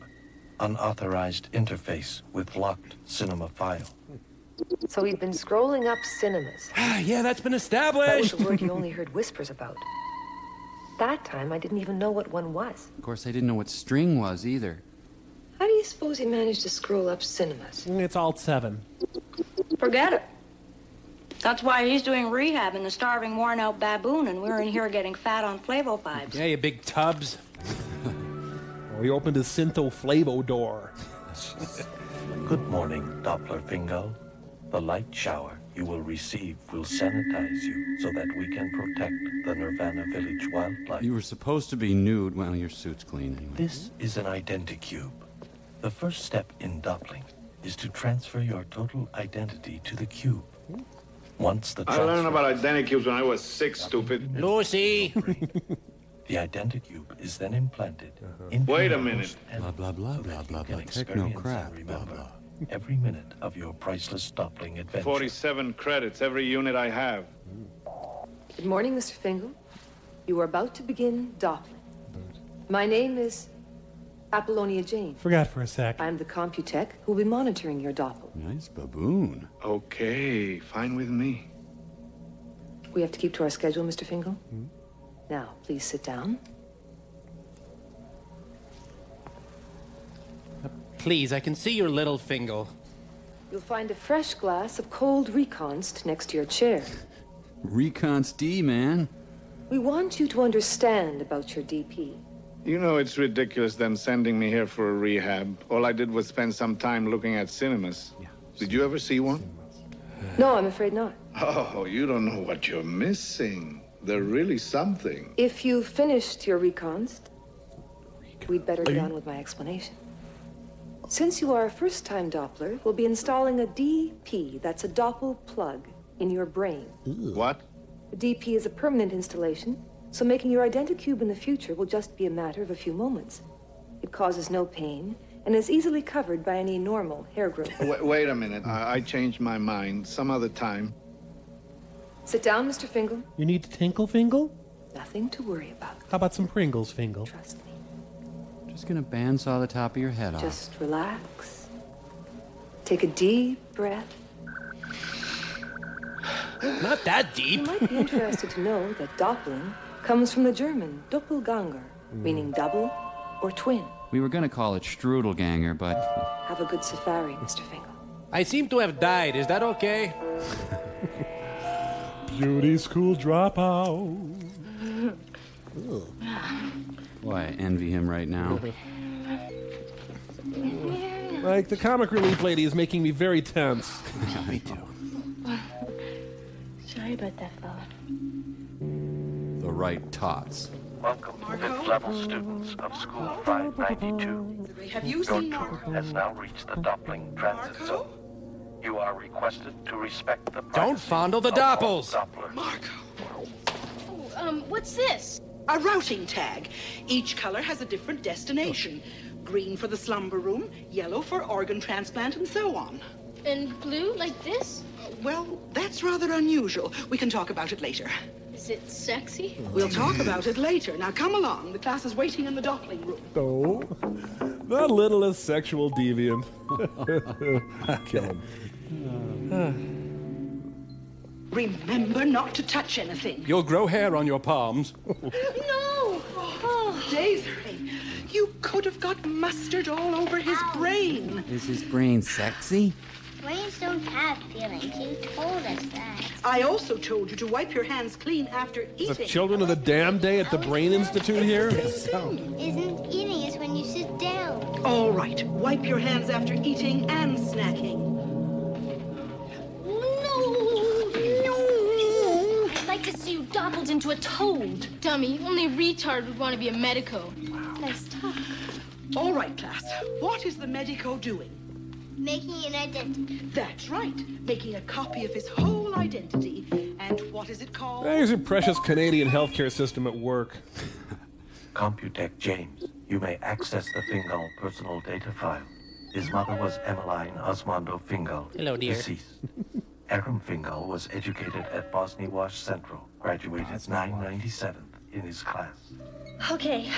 Unauthorized interface with locked cinema file. So he'd been scrolling up cinemas. Yeah, that's been That was established. a word you only heard whispers about. That time, I didn't even know what one was. Of course, I didn't know what string was either. How do you suppose he managed to scroll up cinemas? It's Alt-7. Forget it. That's why he's doing rehab in the starving, worn-out baboon, and we're in here getting fat on Flavo-5s. Yeah, you big tubs. Oh, he opened his Syntho Flavo door. Good morning, Doppler Fingal. The light shower you will receive will sanitize you so that we can protect the Nirvana Village wildlife. You were supposed to be nude. Well, your suit's clean anyway. This is an identicube. The first step in Doppling is to transfer your total identity to the cube. Once the I learned about identicubes when I was 6, stupid. Lucy! The identicube is then implanted. Wait a minute. Blah, blah, blah, blah, blah, blah. Techno crap, blah, blah. Every minute of your priceless Doppling adventure. 47 credits, every unit I have. Good morning, Mr. Fingal. You are about to begin Doppling. My name is Apollonia Jane. Forgot for a sec. I'm the Computech who will be monitoring your Doppel. Nice baboon. Okay, fine with me. We have to keep to our schedule, Mr. Fingal. Now, please sit down. Please, I can see your little Fingal. You'll find a fresh glass of cold Reconst next to your chair. Reconst D, man. We want you to understand about your DP. You know it's ridiculous them sending me here for a rehab. All I did was spend some time looking at cinemas. Did you ever see one? No, I'm afraid not. Oh, you don't know what you're missing. They're really something. If you've finished your Reconst, we'd better get on with my explanation. Since you are a first-time Doppler, we'll be installing a DP, that's a Doppel plug, in your brain. What? A DP is a permanent installation, so making your identicube in the future will just be a matter of a few moments. It causes no pain and is easily covered by any normal hair growth. Wait a minute. I changed my mind. Some other time. Sit down, Mr. Fingal. You need to tinkle, Fingal? Nothing to worry about. How about some Pringles, Fingal? Trust me. Just gonna bandsaw the top of your head off. Just relax. Take a deep breath. Not that deep. You might be interested to know that Doppling comes from the German Doppelganger, meaning double or twin. We were gonna call it Strudelganger, but... Have a good safari, Mr. Fingal. I seem to have died. Is that okay? Beauty school dropout. Boy, I envy him right now. Like, the comic relief lady is making me very tense. Me too. Sorry about that, fella. The right tots. Welcome, fifth-level students of School 592. Have you Your seen tour has now reached the Doppling transit zone. You are requested to respect the Don't fondle the Doppels! What's this? A routing tag. Each color has a different destination. Green for the slumber room, yellow for organ transplant, and so on. And blue, like this? Well, that's rather unusual. We can talk about it later. Is it sexy? We'll talk about it later. Now come along. The class is waiting in the Doppling room. Oh, the littlest sexual deviant. Kill him. Remember not to touch anything. You'll grow hair on your palms. No! Daisy, you could have got mustard all over his brain. Is his brain sexy? Brains don't have feelings. You told us that. I also told you to wipe your hands clean after The eating. children of the damn day at the Brain Institute here? Isn't eating is when you sit down. All right, wipe your hands after eating and snacking. I'd like to see you doppled into a toad. Dummy, only a retard would want to be a medico. Nice talk. All right, class. What is the medico doing? Making an identity. That's right. Making a copy of his whole identity. And what is it called? There's your precious Canadian healthcare system at work. Computech James, you may access the Fingal personal data file. His mother was Emmeline Osmondo Fingal, Hello, dear. deceased. Aram Fingal was educated at Bosnia Wash Central, graduated 997th in his class. Okay.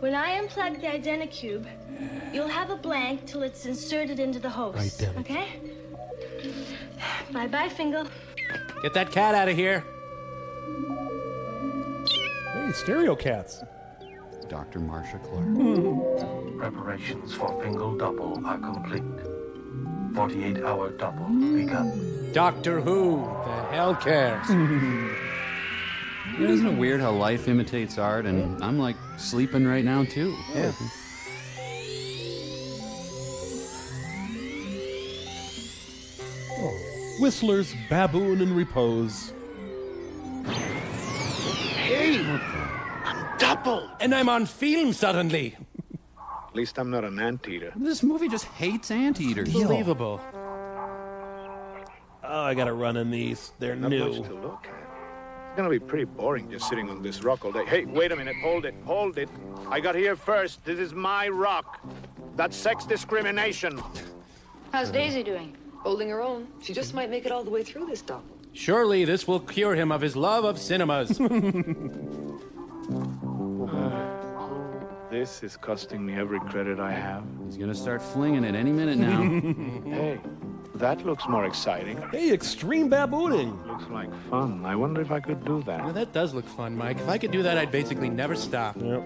When I unplug the Identicube, you'll have a blank till it's inserted into the host. Okay? Bye-bye, Fingal. Get that cat out of here. Hey, stereo cats. Dr. Marsha Clark. Preparations for Fingal Double are complete. 48-hour double begun. Doctor Who, the hell cares? Isn't it weird how life imitates art, and I'm like sleeping right now too. Yeah. Whistler's Baboon in Repose. Hey, I'm double. And I'm on film suddenly. At least I'm not an anteater. This movie just hates anteaters. Unbelievable. Oh, I gotta run in these. They're Not new. much to look at. It's gonna be pretty boring just sitting on this rock all day. Hey, wait a minute. Hold it. Hold it. I got here first. This is my rock. That's sex discrimination. How's Daisy doing? Holding her own. She just might make it all the way through this double. Surely this will cure him of his love of cinemas. This is costing me every credit I have. He's gonna start flinging it any minute now. Hey, that looks more exciting. Hey, extreme babooning. Looks like fun. I wonder if I could do Now, that. that does look fun, Mike. If I could do that, I'd basically never stop. Yep.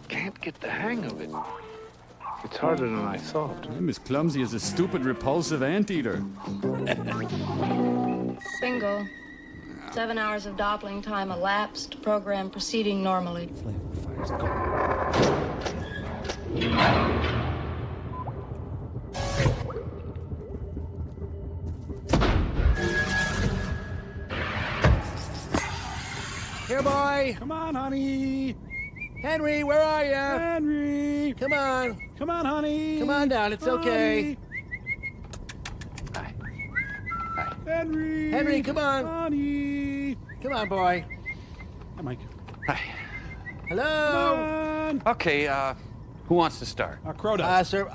Can't get the hang of it. It's harder than I thought. I'm as clumsy as a stupid, repulsive anteater. Bingo. 7 hours of doppling time elapsed. Program proceeding normally. Here, boy. Come on, honey. Henry, where are you? Henry. Come on. Come on, honey. Come on down. It's okay. Hi. Henry. Henry, come on. Honey. Come on, boy. Hi, Mike. Hi. Hello. Okay, who wants to start? Crow does. Sir.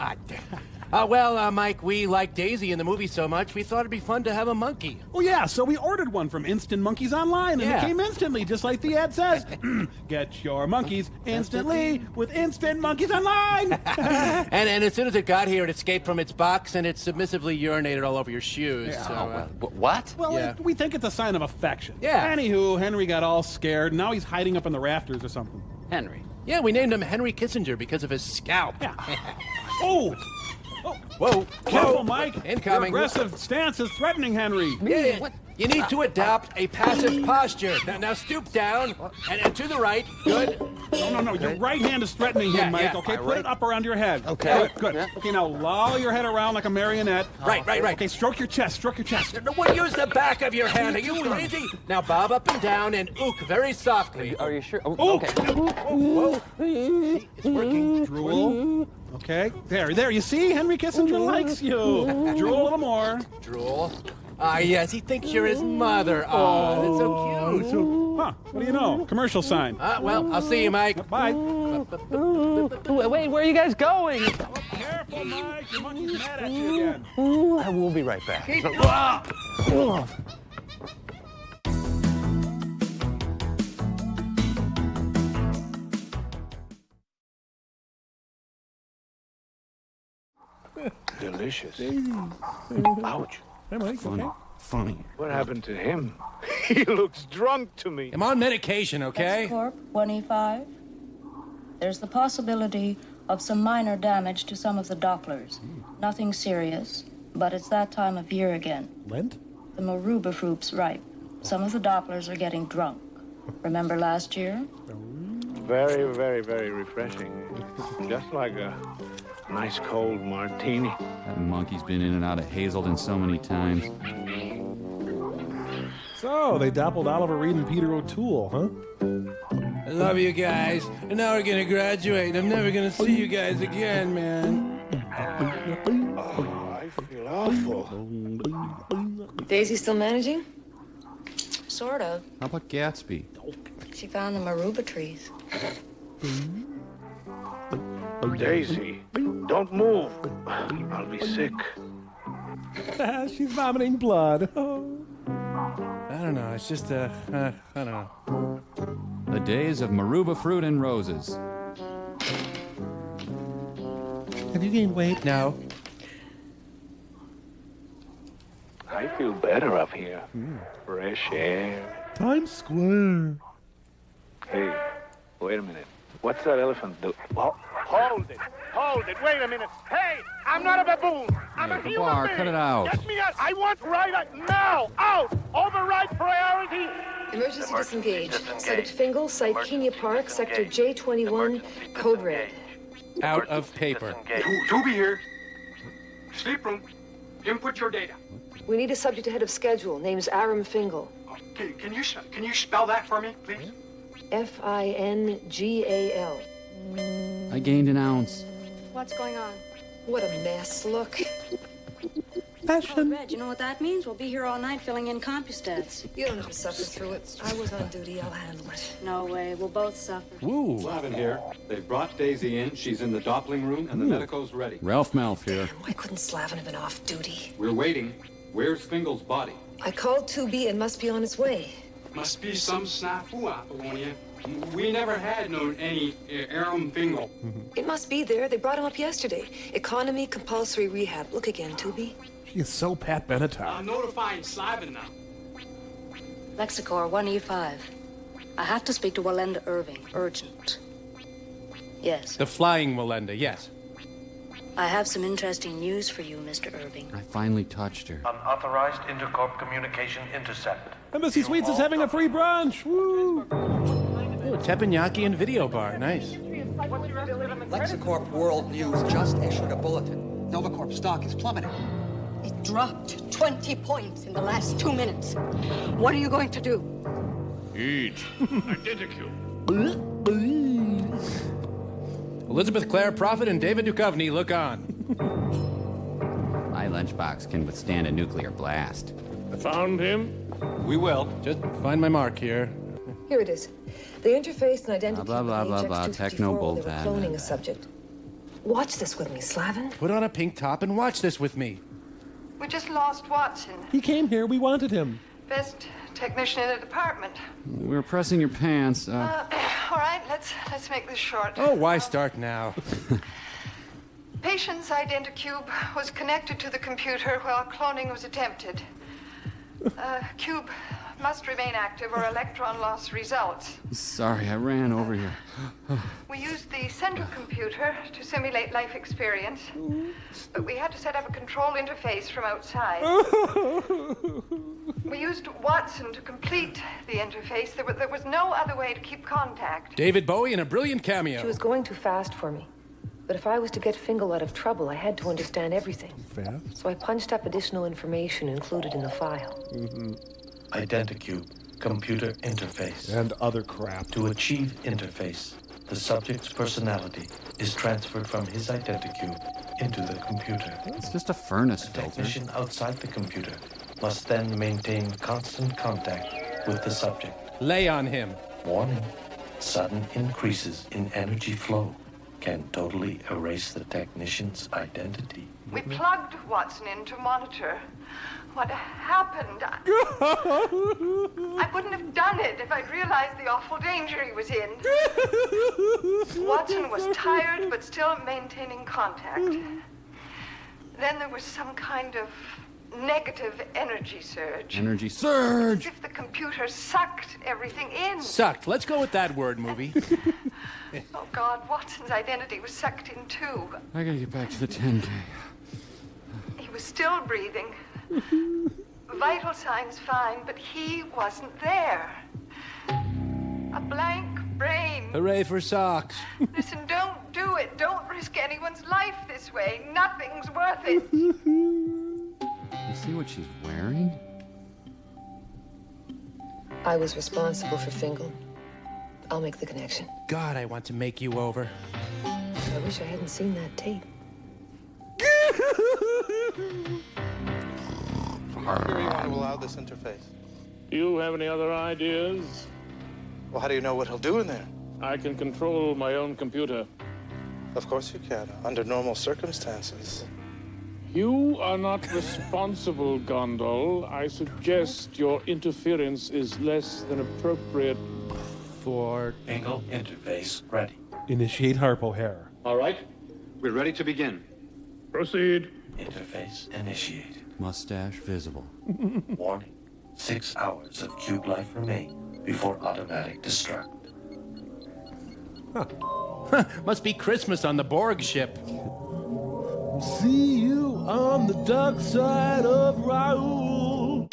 Mike, we like Daisy in the movie so much, we thought it'd be fun to have a monkey. Oh, yeah, so we ordered one from Instant Monkeys Online, and it Yeah. came instantly, just like the ad says. Get your monkeys instantly with Instant Monkeys Online! And as soon as it got here, it escaped from its box, and it submissively urinated all over your shoes. Yeah. So, What? Well, Yeah. we think it's a sign of affection. Yeah. Anywho, Henry got all scared. Now he's hiding up in the rafters or something. Henry. yeah, we named him Henry Kissinger because of his scalp. Yeah. Oh! Whoa. Careful, Whoa. Mike. Incoming. Your aggressive stance is threatening Henry. Yeah, what? You need to adopt a passive posture. Now stoop down and to the right. Good. No. Your right hand is threatening him, Yeah, Mike. yeah. Okay, My put right- it up around your head. Okay. Good. Yeah. Okay, now loll your head around like a marionette. Right. Okay, stroke your chest. No, well, use the back of your hand. Are you crazy? Now bob up and down and ook very softly. Are you sure? Oh, Oh. okay. Whoa. See, it's working. Drool. Okay, there. You see, Henry Kissinger likes you. Drool a little more. Drool. Ah, yes, he thinks you're his mother. Oh, that's so cute. Huh? What do you know? Commercial sign. Well, I'll see you, Mike. Bye. Wait, where are you guys going? Careful, Mike. Your monkey's mad at you again. I will be right back. Delicious. Ouch. Hey, Mike, Funny. okay? Funny. What happened to him? He looks drunk to me. I'm on medication, okay? Corp 1E5. There's the possibility of some minor damage to some of the Dopplers. Nothing serious, but it's that time of year again. Lent? The Maruba fruit's ripe. Some of the Dopplers are getting drunk. Remember last year? Very, very, very refreshing. Just like a nice cold martini. That monkey's been in and out of Hazelden so many times. So, they dappled Oliver Reed and Peter O'Toole, huh? I love you guys. And now we're gonna graduate. I'm never gonna see you guys again, man. Oh, I feel awful. Daisy still managing? Sort of. How about Gatsby? She found the Maruba trees. Daisy, don't move. I'll be sick. She's vomiting blood. I don't know. It's just, I don't know. The days of Maruba fruit and roses. Have you gained weight? No. I feel better up here. Fresh air. Times Square. Hey, wait a minute. What's that elephant do? Oh, hold it. Hold it. Wait a minute. Hey, I'm not a baboon. I'm a human Bar, being. cut it out. Get me out. I want right now. Out. Override priority. Emergency disengage. Subject Fingal, Site Kenya Park, Sector J21, Code Red. Out of paper. Toby here. Sleep room. Input your data. We need a subject ahead of schedule. Name's Aram Fingal. Can you spell that for me, please? Fingal. I gained an ounce. What's going on? What a mess. Look. Oh, Red, you know what that means? We'll be here all night filling in CompuStats. You don't have to suffer through it. I was on duty. I'll handle it. No way. We'll both suffer. Woo. Slavin here. They've brought Daisy in. She's in the Doppling room, and the medical's ready. Ralph Malf here. Why couldn't Slavin have been off duty? We're waiting. Where's Fingal's body? I called 2B and must be on its way. Must be some snafu, Apollonia. We never had known any Aram Fingal. It must be there. They brought him up yesterday. Economy compulsory rehab. Look again, 2B. She is so Pat Benatar. I'm notifying Slavin now. Lexicor 1E5. I have to speak to Walenda Irving. Urgent. Yes. The flying Melinda, yes. I have some interesting news for you, Mr. Irving. I finally touched her. Unauthorized intercorp communication intercept. Embassy Suites is having a free brunch. Woo! Oh, teppanyaki and video bar. Nice. Lexicorp World News just issued a bulletin. Novacorp stock is plummeting. It dropped 20 points in the last 2 minutes. What are you going to do? Eat. Identical. Elizabeth Clare Prophet and David Duchovny, look on. My lunchbox can withstand a nuclear blast. I found him. We will. Just find my mark here. Here it is. The interface and identity Blah, blah, blah, page blah, X254 techno while bull they were tad. cloning a subject. Watch this with me, Slavin. Put on a pink top and watch this with me. We just lost Watson. He came here. We wanted him. Best technician in the department. We were pressing your pants. All right, let's make this short. Oh, why start now? Patient's identicube was connected to the computer while cloning was attempted. Cube must remain active or electron loss results. Sorry, I ran over here. We used the central computer to simulate life experience, but we had to set up a control interface from outside. We used Watson to complete the interface. There was no other way to keep contact. David Bowie in a brilliant cameo. She was going too fast for me. But if I was to get Fingal out of trouble, I had to understand everything. Fast? So I punched up additional information included in the file. Identicube, computer interface. And other crap. To achieve interface, the subject's personality is transferred from his identicube into the computer. It's just a furnace The filter. technician outside the computer must then maintain constant contact with the subject. Lay on him. Warning, sudden increases in energy flow can totally erase the technician's identity. We plugged Watson in to monitor. What happened? I wouldn't have done it if I'd realized the awful danger he was in. Watson was tired, but still maintaining contact. Then there was some kind of negative energy surge. Energy surge! As if the computer sucked everything in. Sucked. Let's go with that word, movie. Oh, God, Watson's identity was sucked in too. I gotta get back to the 10K. He was still breathing. Vital signs fine, but he wasn't there. A blank brain. Hooray for socks. Listen, don't do it. Don't risk anyone's life this way. Nothing's worth it. You see what she's wearing? I was responsible for Fingal. I'll make the connection. God, I want to make you over. I wish I hadn't seen that tape. Are you want to allow this interface? Do you have any other ideas? Well, how do you know what he'll do in there? I can control my own computer. Of course you can, under normal circumstances. You are not responsible, Gondol. I suggest your interference is less than appropriate for... Fingal interface ready. Initiate Harpo hair. All right. We're ready to begin. Proceed. Interface initiated. Mustache visible. Warning. 6 hours of cube life remain before automatic destruct. Must be Christmas on the Borg ship. See you on the dark side of Raoul.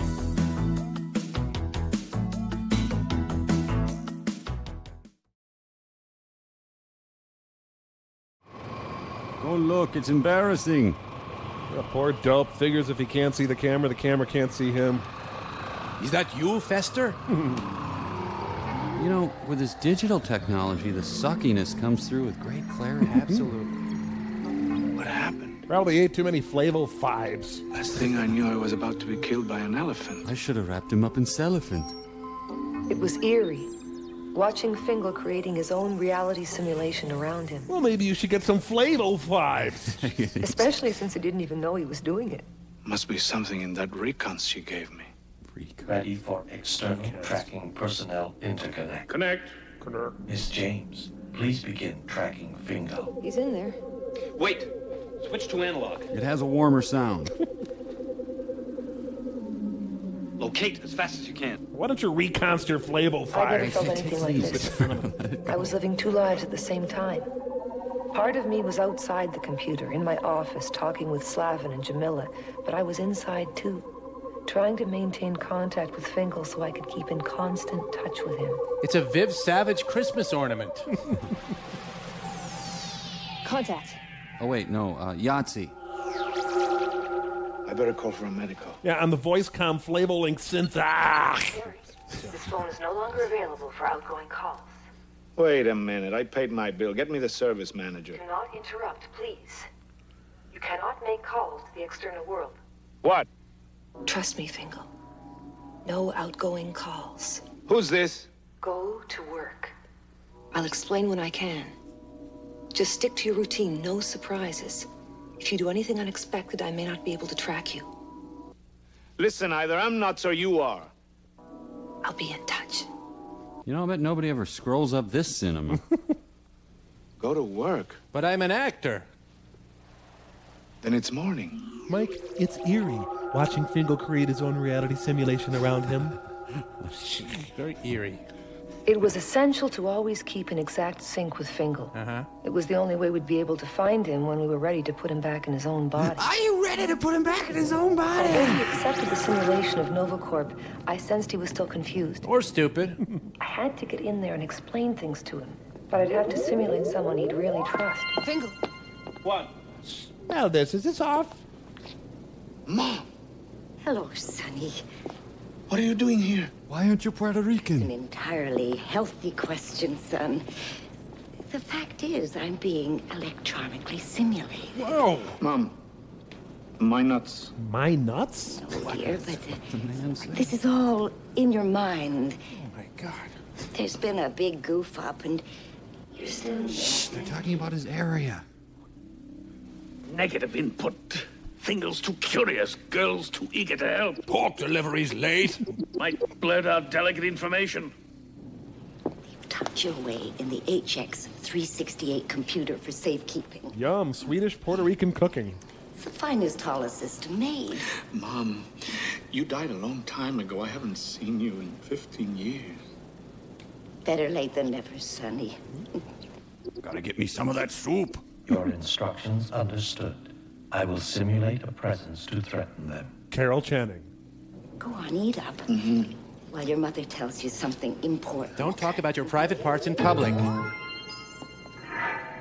Oh, look, it's embarrassing. The poor dope figures if he can't see the camera can't see him. Is that you, Fester? You know, with this digital technology, the suckiness comes through with great clarity. Absolutely. What happened? Probably ate too many Flavo 5s. Last thing I knew, I was about to be killed by an elephant. I should have wrapped him up in cellophane. It was eerie, watching Fingal creating his own reality simulation around him. Well, maybe you should get some Flavo 5s. Especially since he didn't even know he was doing it. Must be something in that reconst she gave me. Ready for external tracking personnel interconnect. Connect. Miss James, please begin tracking Fingal. He's in there. Wait. Switch to analog. It has a warmer sound. Locate as fast as you can. Why don't you reconst your Flavo 5s? I never felt anything like this. I was living 2 lives at the same time. Part of me was outside the computer, in my office, talking with Slavin and Jamila, but I was inside too, trying to maintain contact with Fingal so I could keep in constant touch with him. It's a Viv Savage Christmas ornament. Contact. Oh, wait, no, Yahtzee. I better call for a medical. Yeah, on the VoiceCom Flavo Link synth. Ah! This phone is no longer available for outgoing calls. Wait a minute. I paid my bill. Get me the service manager. Do not interrupt, please. You cannot make calls to the external world. What? Trust me, Fingal. No outgoing calls. Who's this? Go to work. I'll explain when I can. Just stick to your routine, no surprises. If you do anything unexpected, I may not be able to track you. Listen, either I'm nuts or you are. I'll be in touch. You know, I bet nobody ever scrolls up this cinema. Go to work. But I'm an actor. Then it's morning. Mike, it's eerie watching Fingal create his own reality simulation around him. Very eerie. It was essential to always keep in exact sync with Fingal. It was the only way we'd be able to find him when we were ready to put him back in his own body. Are you ready to put him back in his own body? Although he accepted the simulation of NovaCorp, I sensed he was still confused. Or stupid. I had to get in there and explain things to him, but I'd have to simulate someone he'd really trust. Fingal! What? Smell this. Is this off? Mom! Hello, Sonny. What are you doing here? Why aren't you Puerto Rican? An entirely healthy question, son. The fact is, I'm being electronically simulated. Whoa! Mom, my nuts. My nuts? Oh, dear, but this is all in your mind. Oh, my God. There's been a big goof up, and you're still... Shh, they're talking about his area. Negative input. Fingal's too curious, girls too eager to help. Pork delivery's late. Might blurt out delicate information. You've tucked your way in the HX 368 computer for safekeeping. Yum, Swedish Puerto Rican cooking. It's the finest hall a system made. Mom, you died a long time ago. I haven't seen you in 15 years. Better late than never, Sonny. Gotta get me some of that soup. Your instructions understood. I will simulate a presence to threaten them. Carol Channing. Go on, eat up. While your mother tells you something important. Don't talk about your private parts in public.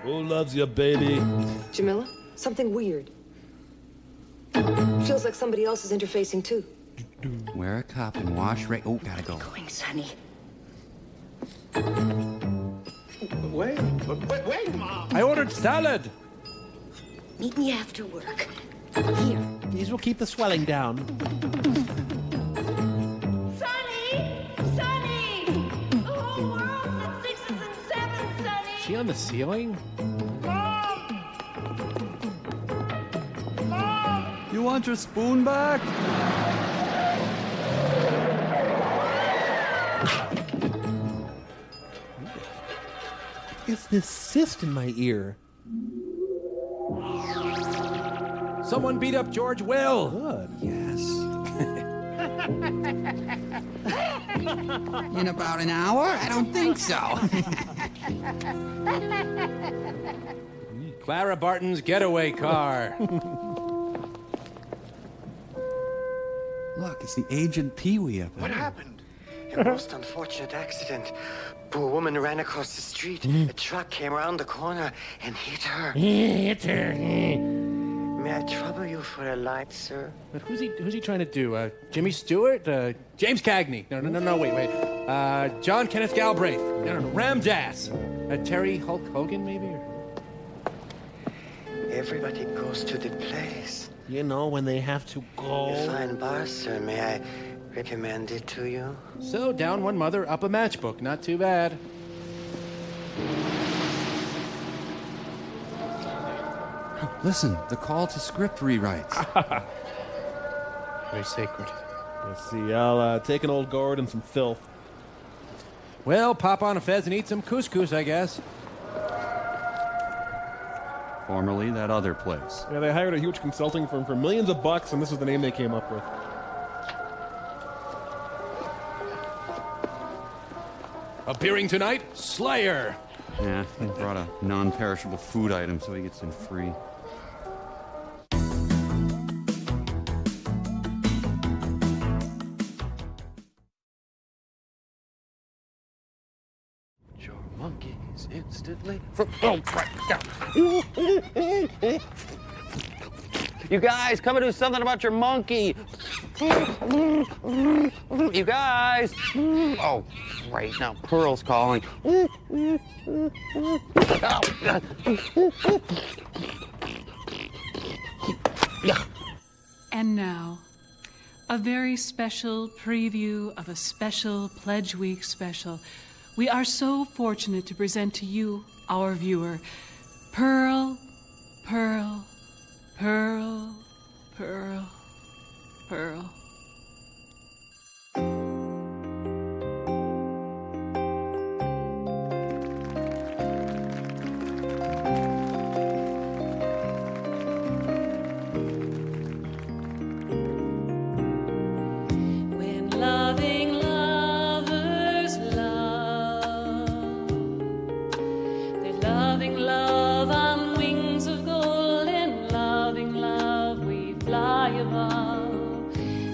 Who loves you, baby? Jamila, something weird. Feels like somebody else is interfacing too. Wear a cup and wash right. Oh, gotta go. Going, Sonny. Wait, Mom. I ordered salad. Meet me after work. Here. These will keep the swelling down. Sonny! Sonny! The whole world's at 6s and 7s, Sonny! Is she on the ceiling? You want your spoon back? It's this cyst in my ear. Someone beat up George Will. Good. Yes. In about an hour? I don't think so. Clara Barton's getaway car. Look, it's the Agent Pee-wee up there. What happened? A most unfortunate accident. Poor woman ran across the street. A truck came around the corner and hit her. Hit her. May I trouble you for a light, sir? But who's he trying to do? Jimmy Stewart? James Cagney? No, wait. John Kenneth Galbraith? No, Ram Dass? Terry Hulk Hogan, maybe? Everybody goes to the place. You know, when they have to go. A fine bar, sir. May I recommend it to you? So, down one mother, up a matchbook. Not too bad. Listen, the call to script rewrites. Very sacred. Let's see, I'll take an old gourd and some filth. Well, pop on a fez and eat some couscous, I guess. Formerly that other place. Yeah, they hired a huge consulting firm for millions of bucks, and this is the name they came up with. Appearing tonight, Slayer. Yeah, he brought a non-perishable food item so he gets in free. Your monkeys instantly. Oh, crap. You guys, come and do something about your monkey. You guys. Oh, great. Now Pearl's calling. And now, a very special preview of a special Pledge Week special. We are so fortunate to present to you, our viewer, Pearl, Pearl, Pearl, Pearl, Pearl. When loving lovers love, they're loving love on wings of gold, and loving love we fly above.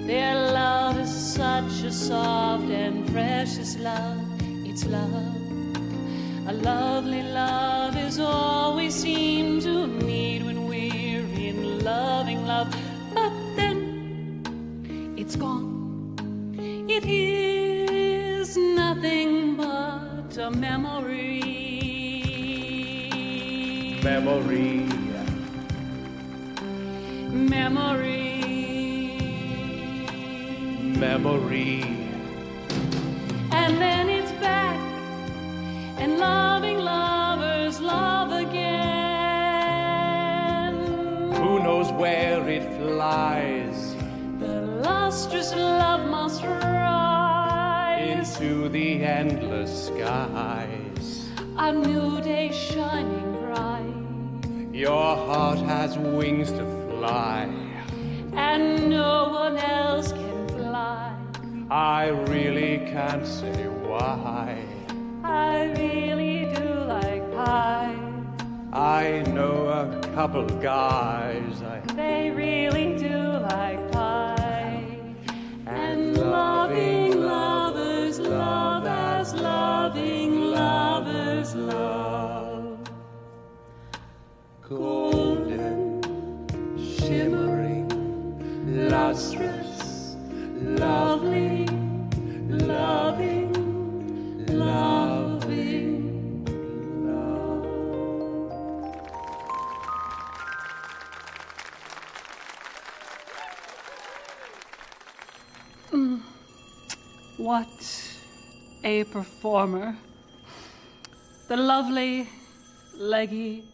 Their love is such a soft and precious love. It's love. A lovely love is all we seem to need when we're in loving love. But then it's gone. It is nothing but a memory. Memory. Memory. Memory. And then it's back, and loving lovers love again. Who knows where it flies? The lustrous love must rise Into the endless skies. a new day shining bright. Your heart has wings to fly. And no one else can fly. I really can't say why. I really do like pie. I know a couple guys. They really do like pie. And loving lovers love as loving lovers love. Golden, shimmering, lustrous, lovely, loving, loving love. What a performer. The lovely, leggy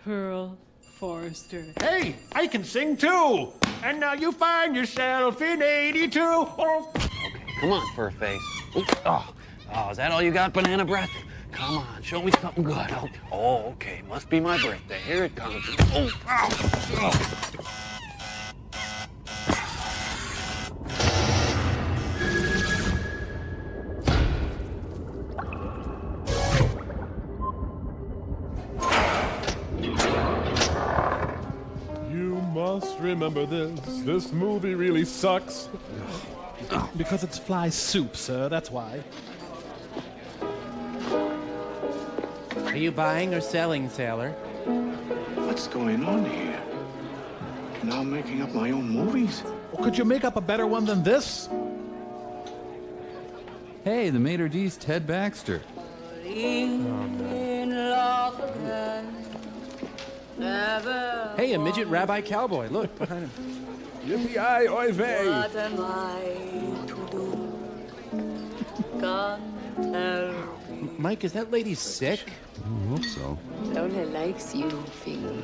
Pearl Forrester. Hey, I can sing too. And now you find yourself in 82. Oh. Come on, fur face. Oh, is that all you got, banana breath? Come on, show me something good. Oh, okay, must be my birthday. Here it comes. Oh, oh. You must remember this. This movie really sucks. Because it's fly soup, sir, that's why. Are you buying or selling, sailor? What's going on here? Now I'm making up my own movies? Well, could you make up a better one than this? Hey, the maitre d's Ted Baxter. Hey, a midget rabbi cowboy. Look, behind him. Yippee-yi, oy vey. What am I to do? Can't tell. Mike, is that lady sick? I hope so. Lola likes you, Phil.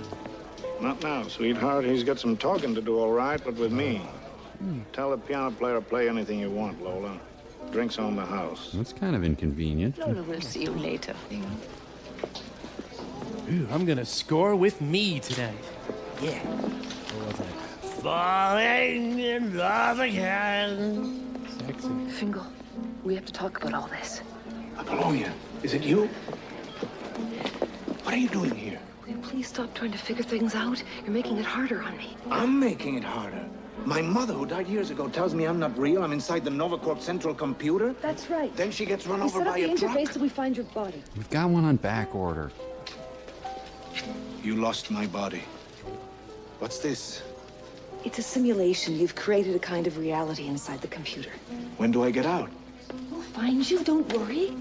Not now, sweetheart. He's got some talking to do, all right, but with me. Tell the piano player to play anything you want, Lola. Drinks on the house. That's kind of inconvenient. Lola will see you later, Phil. Ooh, I'm gonna score with me tonight. Yeah. What was I? Falling in love again. Sexy. Fingal, we have to talk about all this. Apollonia, is it you? What are you doing here? Will you please stop trying to figure things out? You're making it harder on me. I'm making it harder. My mother, who died years ago, tells me I'm not real. I'm inside the Novacorp central computer. That's right. Then she gets run We over set up by the a truck. interface till we find your body. We've got one on back order. You lost my body. What's this? It's a simulation. You've created a kind of reality inside the computer. When do I get out? We'll find you, don't worry.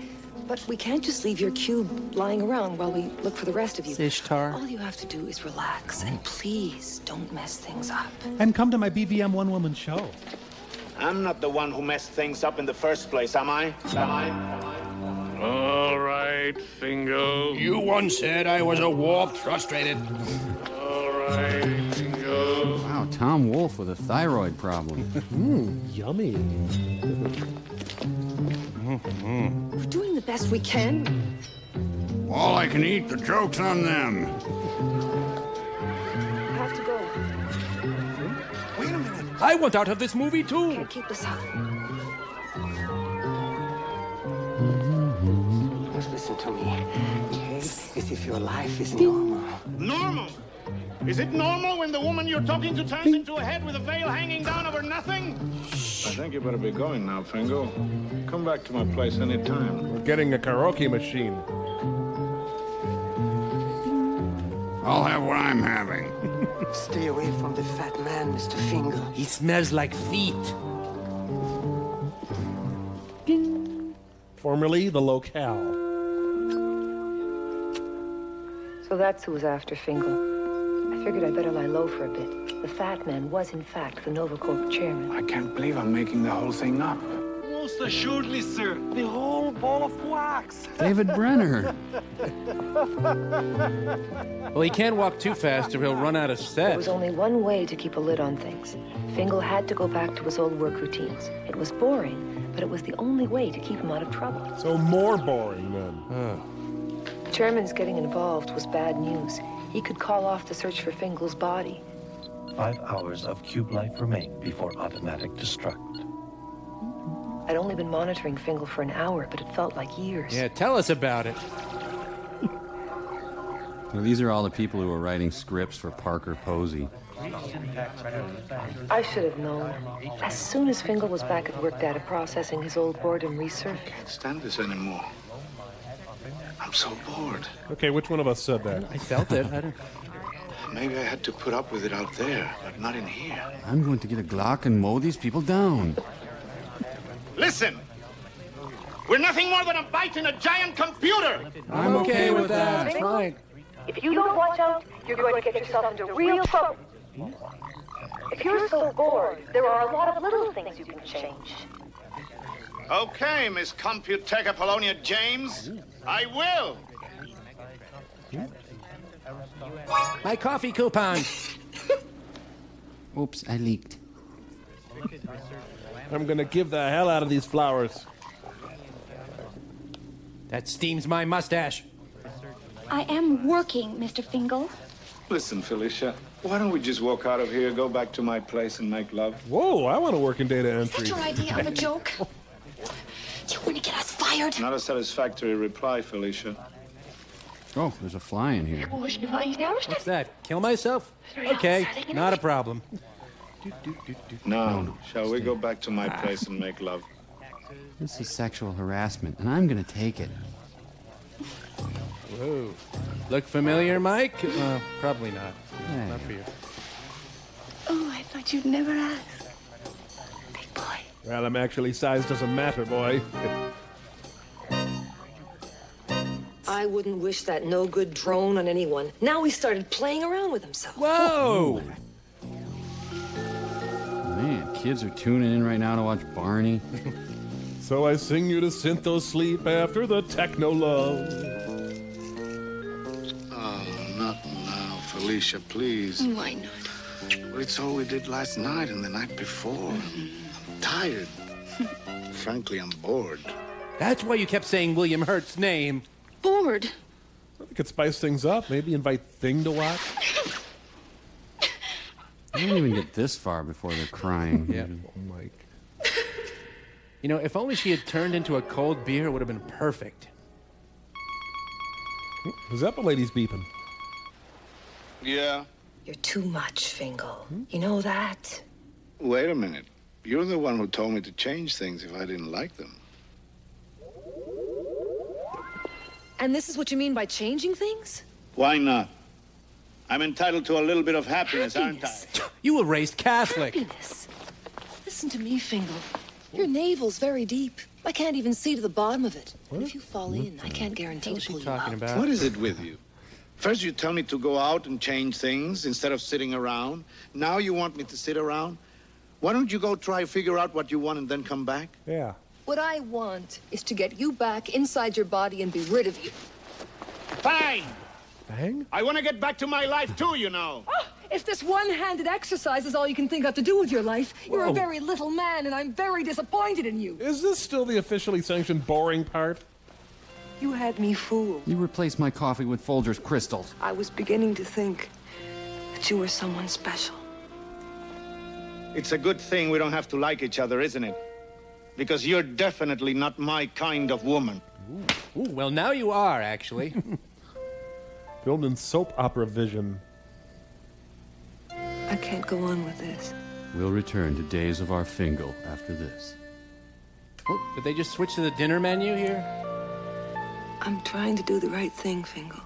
But we can't just leave your cube lying around while we look for the rest of you. Ishtar. All you have to do is relax, and please don't mess things up. And come to my BVM one-woman show. I'm not the one who messed things up in the first place, am I? All right, Fingal. You once said I was a warped, frustrated. All right, Fingal. Wow, Tom Wolfe with a thyroid problem. Yummy. We're doing the best we can. All I can eat, the joke's on them. I have to go. Wait a minute. I want out of this movie too. Can't keep this up. Just listen to me. Behave as if your life is normal. Normal? Is it normal when the woman you're talking to turns into a head with a veil hanging down over nothing? I think you better be going now, Fingal. Come back to my place anytime. We're getting a karaoke machine. I'll have what I'm having. Stay away from the fat man, Mr. Fingal. He smells like feet. Formerly the locale. So that's who was after Fingal. I figured I'd better lie low for a bit. The fat man was, in fact, the Novacorp chairman. I can't believe I'm making the whole thing up. Most assuredly, sir. The whole ball of wax. David Brenner. Well, he can't walk too fast or he'll run out of There set. was only one way to keep a lid on things. Fingal had to go back to his old work routines. It was boring, but it was the only way to keep him out of trouble. So more boring then. Chairman's getting involved was bad news. He could call off the search for Fingal's body. 5 hours of cube life remain before automatic destruct. I'd only been monitoring Fingal for an hour, but it felt like years. Yeah, tell us about it. Well, these are all the people who are writing scripts for Parker Posey. I should have known. As soon as Fingal was back at work data processing, his old boredom resurfaced. I can't stand this anymore. I'm so bored. Okay, which one of us said that? I felt it. Maybe I had to put up with it out there, but not in here. I'm going to get a Glock and mow these people down. Listen! We're nothing more than a bite in a giant computer! I'm okay with that. That's fine. If you don't watch out, you're going to get yourself into real trouble. If you're so bored, there are a lot of little things you can change. Okay, Miss Computeca Polonia James. I will. My coffee coupon. Oops, I leaked. I'm gonna give the hell out of these flowers. That steams my mustache. I am working, Mr. Fingal. Listen, Felicia, why don't we just walk out of here, go back to my place, and make love? Whoa, I want to work in data entry. Is that your idea of a joke? You want to get us fired? Not a satisfactory reply, Felicia. Oh, there's a fly in here. What's that? Kill myself? Okay, not a problem. No, shall we go back to my place and make love? This is sexual harassment, and I'm gonna take it. Whoa. Look familiar, Mike? Probably not. Yeah. Not for you. Oh, I thought you'd never ask. Big boy. Well, actually, size doesn't matter, boy. I wouldn't wish that no-good drone on anyone. Now he started playing around with himself. Whoa! Man, kids are tuning in right now to watch Barney. So I sing you to syntho sleep after the techno love. Oh, not now, Felicia, please. Why not? Well, it's all we did last night and the night before. I'm tired. Frankly, I'm bored. That's why you kept saying William Hurt's name. Bored. We could spice things up. Maybe invite Thing to watch. I don't even get this far before they're crying. Yeah. Oh, Mike. You know, if only she had turned into a cold beer, it would have been perfect. The Zeppa lady's beeping. Yeah? You're too much, Fingal. You know that? Wait a minute. You're the one who told me to change things if I didn't like them. And this is what you mean by changing things? Why not? I'm entitled to a little bit of happiness, aren't I? You were raised Catholic. Happiness. Listen to me, Fingal. Your navel's very deep. I can't even see to the bottom of it. And if you fall in, I can't guarantee to pull you out. What is it with you? First you tell me to go out and change things instead of sitting around. Now you want me to sit around? Why don't you go try figure out what you want and then come back? Yeah. What I want is to get you back inside your body and be rid of you. Fine! Bang? I want to get back to my life too, you know. Oh, if this one-handed exercise is all you can think of to do with your life, you're a very little man, and I'm very disappointed in you. Is this still the officially sanctioned boring part? You had me fooled. You replaced my coffee with Folgers crystals. I was beginning to think that you were someone special. It's a good thing we don't have to like each other, isn't it? Because you're definitely not my kind of woman. Ooh, well, now you are, actually. Filmed in soap opera vision. I can't go on with this. We'll return to Days of Our Fingal after this. Oh, did they just switch to the dinner menu here? I'm trying to do the right thing, Fingal.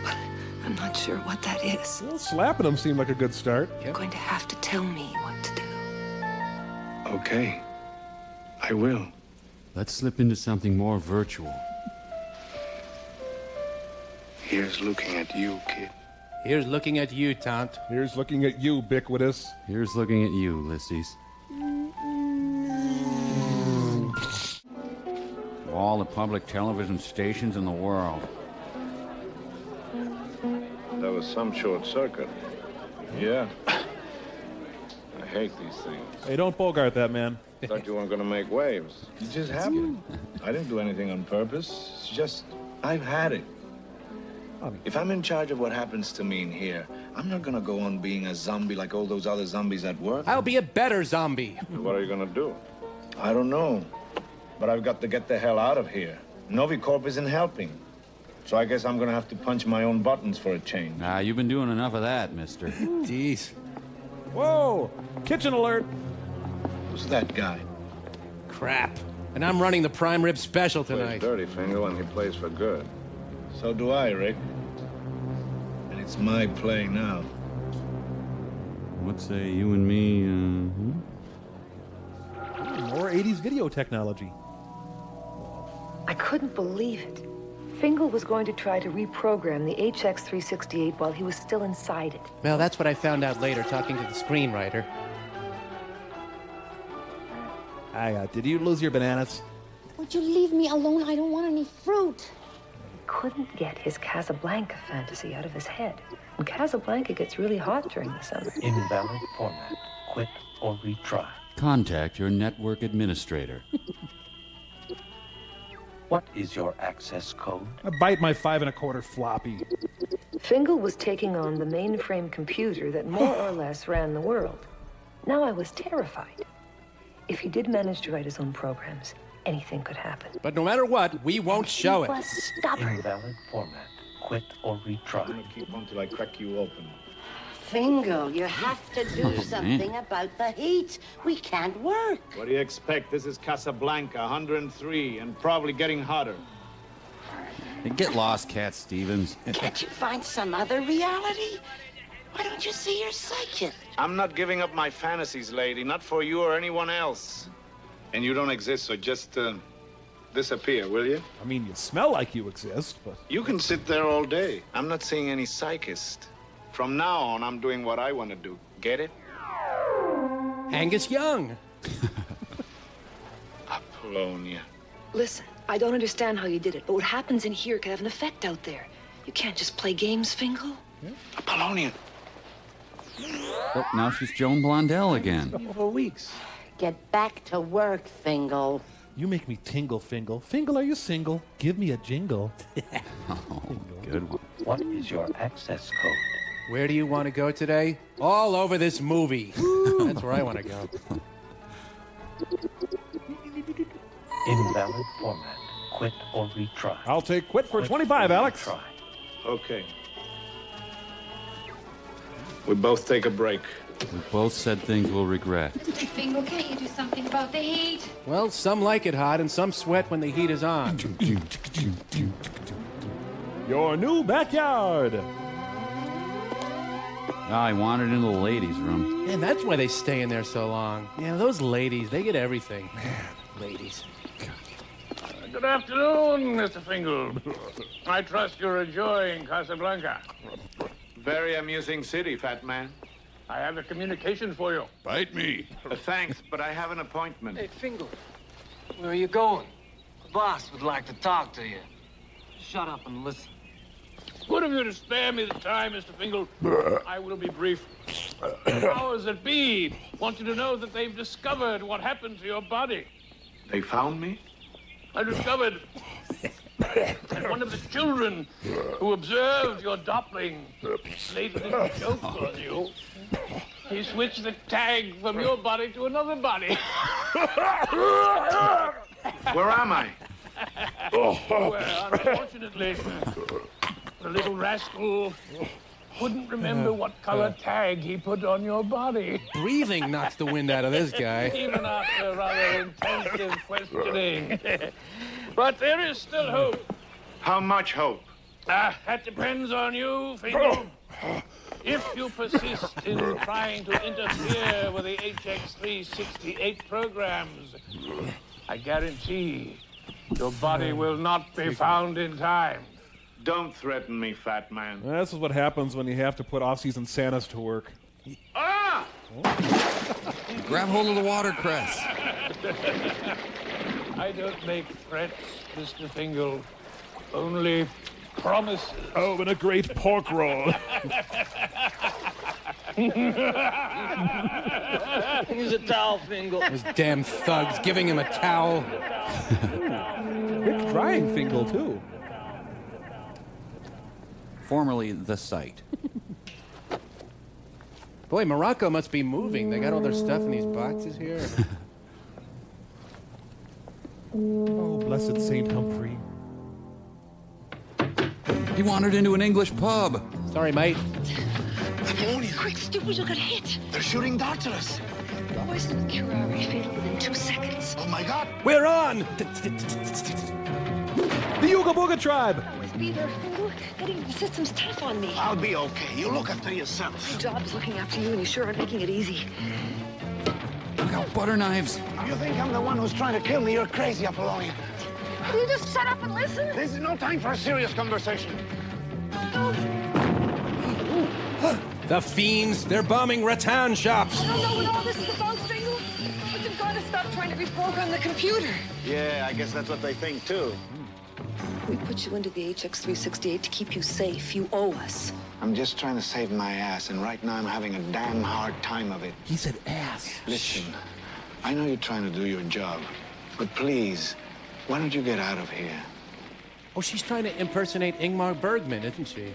But I'm not sure what that is. Well, slapping him seemed like a good start. You're going to have to tell me what to do. Okay. I will. Let's slip into something more virtual. Here's looking at you, kid. Here's looking at you, Tant. Here's looking at you, ubiquitous. Here's looking at you, Ulysses. All the public television stations in the world. That was some short circuit. Yeah. I hate these things. Hey, don't bogart that, man. Thought you weren't gonna make waves. It just happened. I didn't do anything on purpose. It's just, I've had it. If I'm in charge of what happens to me in here, I'm not gonna go on being a zombie like all those other zombies at work. I'll be a better zombie. What are you gonna do? I don't know. But I've got to get the hell out of here. Novicorp isn't helping. So I guess I'm gonna have to punch my own buttons for a change. Nah, you've been doing enough of that, mister. Jeez. Whoa! Kitchen alert! Who's that guy? Crap. And I'm running the prime rib special Plays tonight. dirty, Fingal, and he plays for good. So do I, Rick. And it's my play now. What say you and me, More 80s video technology. I couldn't believe it. Fingal was going to try to reprogram the HX368 while he was still inside it. Well, that's what I found out later, talking to the screenwriter. Did you lose your bananas? Would you leave me alone? I don't want any fruit. Couldn't get his Casablanca fantasy out of his head. And Casablanca gets really hot during the summer. Invalid format. Quit or retry. Contact your network administrator. What is your access code? I bite my 5 1/4 floppy. Fingal was taking on the mainframe computer that more or less ran the world. Now I was terrified. If he did manage to write his own programs, anything could happen. But no matter what, we won't show it. He was stubborn. Invalid format. Quit or retry. I'm gonna keep on till I crack you open. Fingal, you have to do something about the heat. We can't work. What do you expect? This is Casablanca, 103, and probably getting hotter. Hey, get lost, Cat Stevens. Can't you find some other reality? Why don't you see your psychic? I'm not giving up my fantasies, lady. Not for you or anyone else. And you don't exist, so just disappear, will you? I mean, you smell like you exist, but... You can sit there all day. I'm not seeing any psychist. From now on, I'm doing what I want to do. Get it? Angus Young. Apollonia. Listen, I don't understand how you did it, but what happens in here could have an effect out there. You can't just play games, Fingal. Apollonia. Oh, now she's Joan Blondell again. For weeks. Get back to work, Fingal. You make me tingle, Fingal. Fingal, are you single? Give me a jingle. Oh, good one. What is your access code? Where do you want to go today? All over this movie. That's where I want to go. Invalid format. Quit or retry. I'll take quit for 25, Alex. Retry. Okay. We both take a break. We both said things we'll regret. Fingal, can't you do something about the heat? Well, some like it hot and some sweat when the heat is on. Your new backyard. I wandered into the ladies' room. Man, that's why they stay in there so long. Yeah, those ladies, they get everything. Man, ladies. Good afternoon, Mr. Fingal. I trust you're enjoying Casablanca. Very amusing city, fat man. I have a communication for you. Bite me. Thanks, but I have an appointment. Hey, Fingal, where are you going? The boss would like to talk to you. Shut up and listen. Good of you to spare me the time, Mr. Fingal. I will be brief. Powers that be want you to know that they've discovered what happened to your body. They found me? I discovered that one of the children who observed your doppling played a little joke on you. He switched the tag from your body to another body. Where am I? Well, unfortunately, the little rascal couldn't remember what color tag he put on your body. Breathing knocks the wind out of this guy. Even after rather intensive questioning. But there is still hope. How much hope? That depends on you, Fingal. If you persist in trying to interfere with the HX368 programs, I guarantee your body will not be found in time. Don't threaten me, fat man. This is what happens when you have to put off-season Santas to work. Ah! Grab hold of the watercress. I don't make threats, Mr. Fingal. Only promises. Oh, and a great pork roll. Use a towel, Fingal. Those damn thugs giving him a towel. Quick drying Fingal, too. Formerly The Site. Boy, Morocco must be moving. They got all their stuff in these boxes here. Oh, blessed Saint Humphrey. He wandered into an English pub. Sorry, mate. Quick, stupid, you'll get hit. They're shooting darts at us. Boys in the curare fatal within 2 seconds. Oh, my God. We're on! The Yuga Booga tribe! Always be there, Fingal. Getting the system's tough on me. I'll be okay. You look after yourself. My job is looking after you, and you sure aren't making it easy. Look out, butter knives. You think I'm the one who's trying to kill me? You're crazy, Apollonia. Will you just shut up and listen? This is no time for a serious conversation. The fiends, they're bombing rattan shops. I don't know what all this is about, Fingal, but you've got to stop trying to reprogram the computer. Yeah, I guess that's what they think, too. We put you into the HX368 to keep you safe. You owe us. I'm just trying to save my ass, and right now I'm having a damn hard time of it. He said ass. Listen, I know you're trying to do your job, but please, why don't you get out of here? Oh, she's trying to impersonate Ingmar Bergman, isn't she?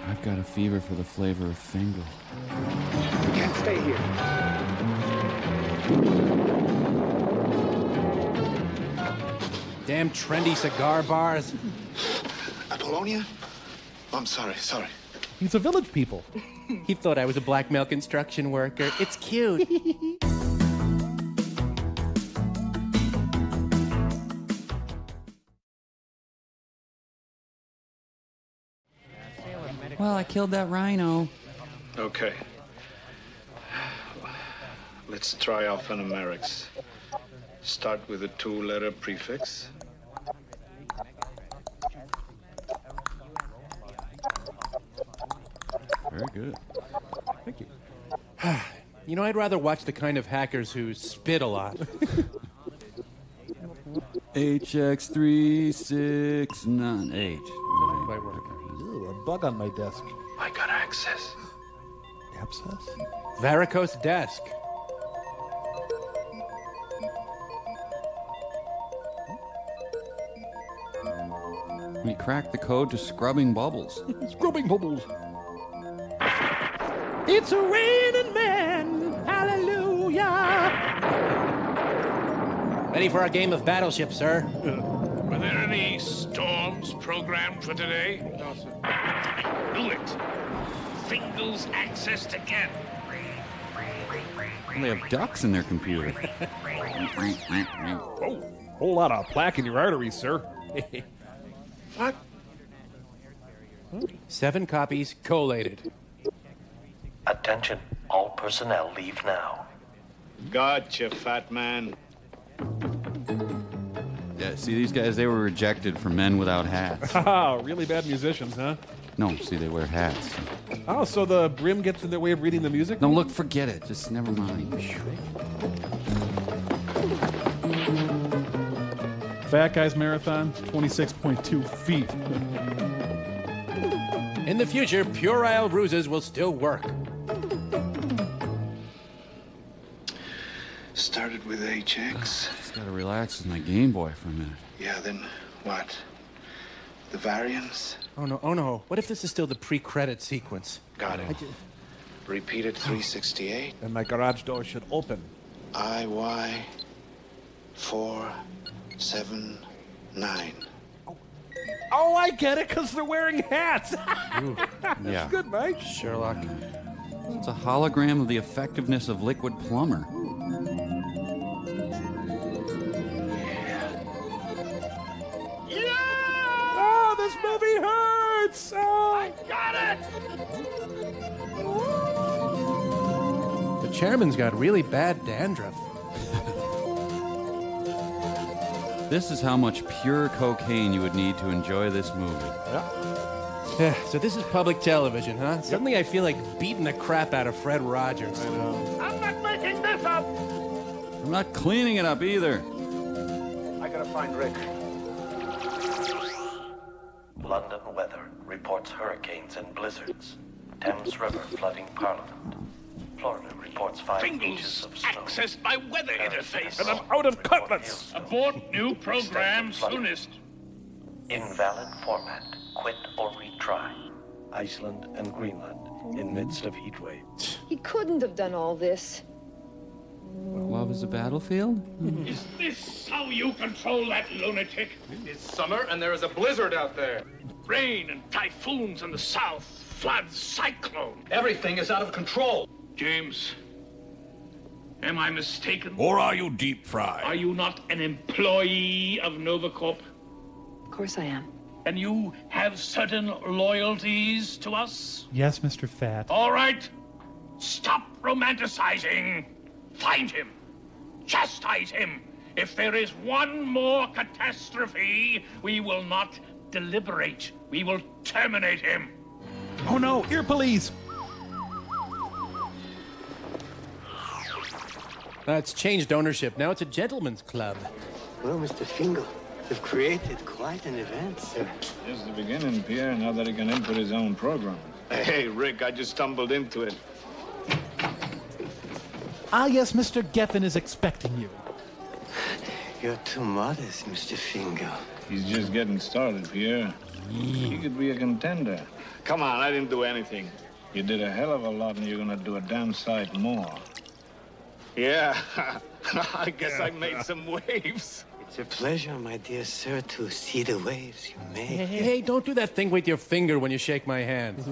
I've got a fever for the flavor of Fingal. We can't stay here. Damn trendy cigar bars. Apollonia? I'm sorry. He's a village people. He thought I was a blackmail construction worker. It's cute. Well, I killed that rhino. Okay. Let's try alphanumerics. Start with a 2-letter prefix. Very good. Thank you. You know, I'd rather watch the kind of hackers who spit a lot. HX368. Quite work. Ooh, a bug on my desk. I got access. Abscess? Varicose desk. We cracked the code to scrubbing bubbles. Scrubbing bubbles. It's a raining man. Hallelujah. Ready for our game of battleship, sir. Were there any storms programmed for today? No, sir. Do it. Fingal's accessed again. They have ducks in their computer. Oh, whole lot of plaque in your arteries, sir. What? 7 copies collated. Attention, all personnel leave now. Gotcha, fat man. Yeah, see, these guys, they were rejected for men without hats. Oh, really bad musicians, huh? No, see, they wear hats. Oh, so the brim gets in their way of reading the music? No, look, forget it. Just never mind. Fat Guys Marathon, 26.2 feet. In the future, puerile ruses will still work. Started with HX. Just gotta relax with my Game Boy for a minute. Yeah, then what? The variants? Oh no. What if this is still the pre-credit sequence? Got it. Repeated 368. And my garage door should open. IY 479. Oh, I get it, because they're wearing hats. Yeah. That's good, Mike. Sherlock. It's a hologram of the effectiveness of Liquid Plumber. Oh, this movie hurts. Oh. I got it! The chairman's got really bad dandruff. This is how much pure cocaine you would need to enjoy this movie. Yeah, so this is public television, huh? Suddenly I feel like beating the crap out of Fred Rogers. I know. I'm not making this up! I'm not cleaning it up either. I gotta find Rick. London weather reports hurricanes and blizzards. Thames River flooding Parliament. Florida reports 5 inches Fingal's of snow. accessed my weather interface. And I'm out of cutlets. Abort new program soonest. Invalid format. Quit or retry. Iceland, and Greenland in midst of heat wave. He couldn't have done all this. Love is a battlefield? Is this how you control that lunatic? It's summer and there is a blizzard out there. Rain and typhoons in the south, floods, cyclones. Everything is out of control. James, am I mistaken? Or are you deep fried? Are you not an employee of Novacorp? Of course I am. And you have certain loyalties to us? Yes, Mr. Fat. All right. Stop romanticizing. Find him. Chastise him. If there is one more catastrophe, we will not deliberate. We will terminate him. Oh no, ear police! It's changed ownership. Now it's a gentleman's club. Well, Mr. Fingal, you've created quite an event, sir. Just the beginning, Pierre, now that he can input his own program. Hey, Rick, I just stumbled into it. Ah, yes, Mr. Geffen is expecting you. You're too modest, Mr. Fingal. He's just getting started, Pierre. He could be a contender. Come on, I didn't do anything. You did a hell of a lot, and you're gonna do a damn sight more. Yeah, I guess I made some waves. It's a pleasure, my dear sir, to see the waves you made. Hey, don't do that thing with your finger when you shake my hand.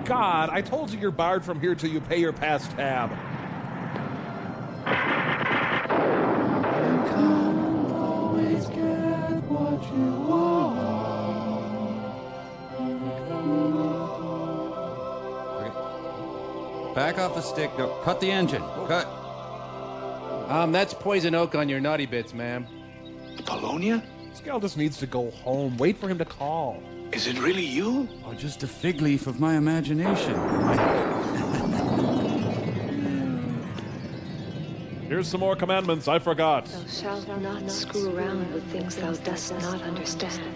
God, I told you you're barred from here till you pay your past tab. Always get what you want. Back off the stick. No, cut the engine. Cut. That's poison oak on your naughty bits, ma'am. Apollonia? This gal just needs to go home. Wait for him to call. Is it really you? Oh, just a fig leaf of my imagination. Here's some more commandments I forgot. Thou shalt not screw around with things thou dost not understand.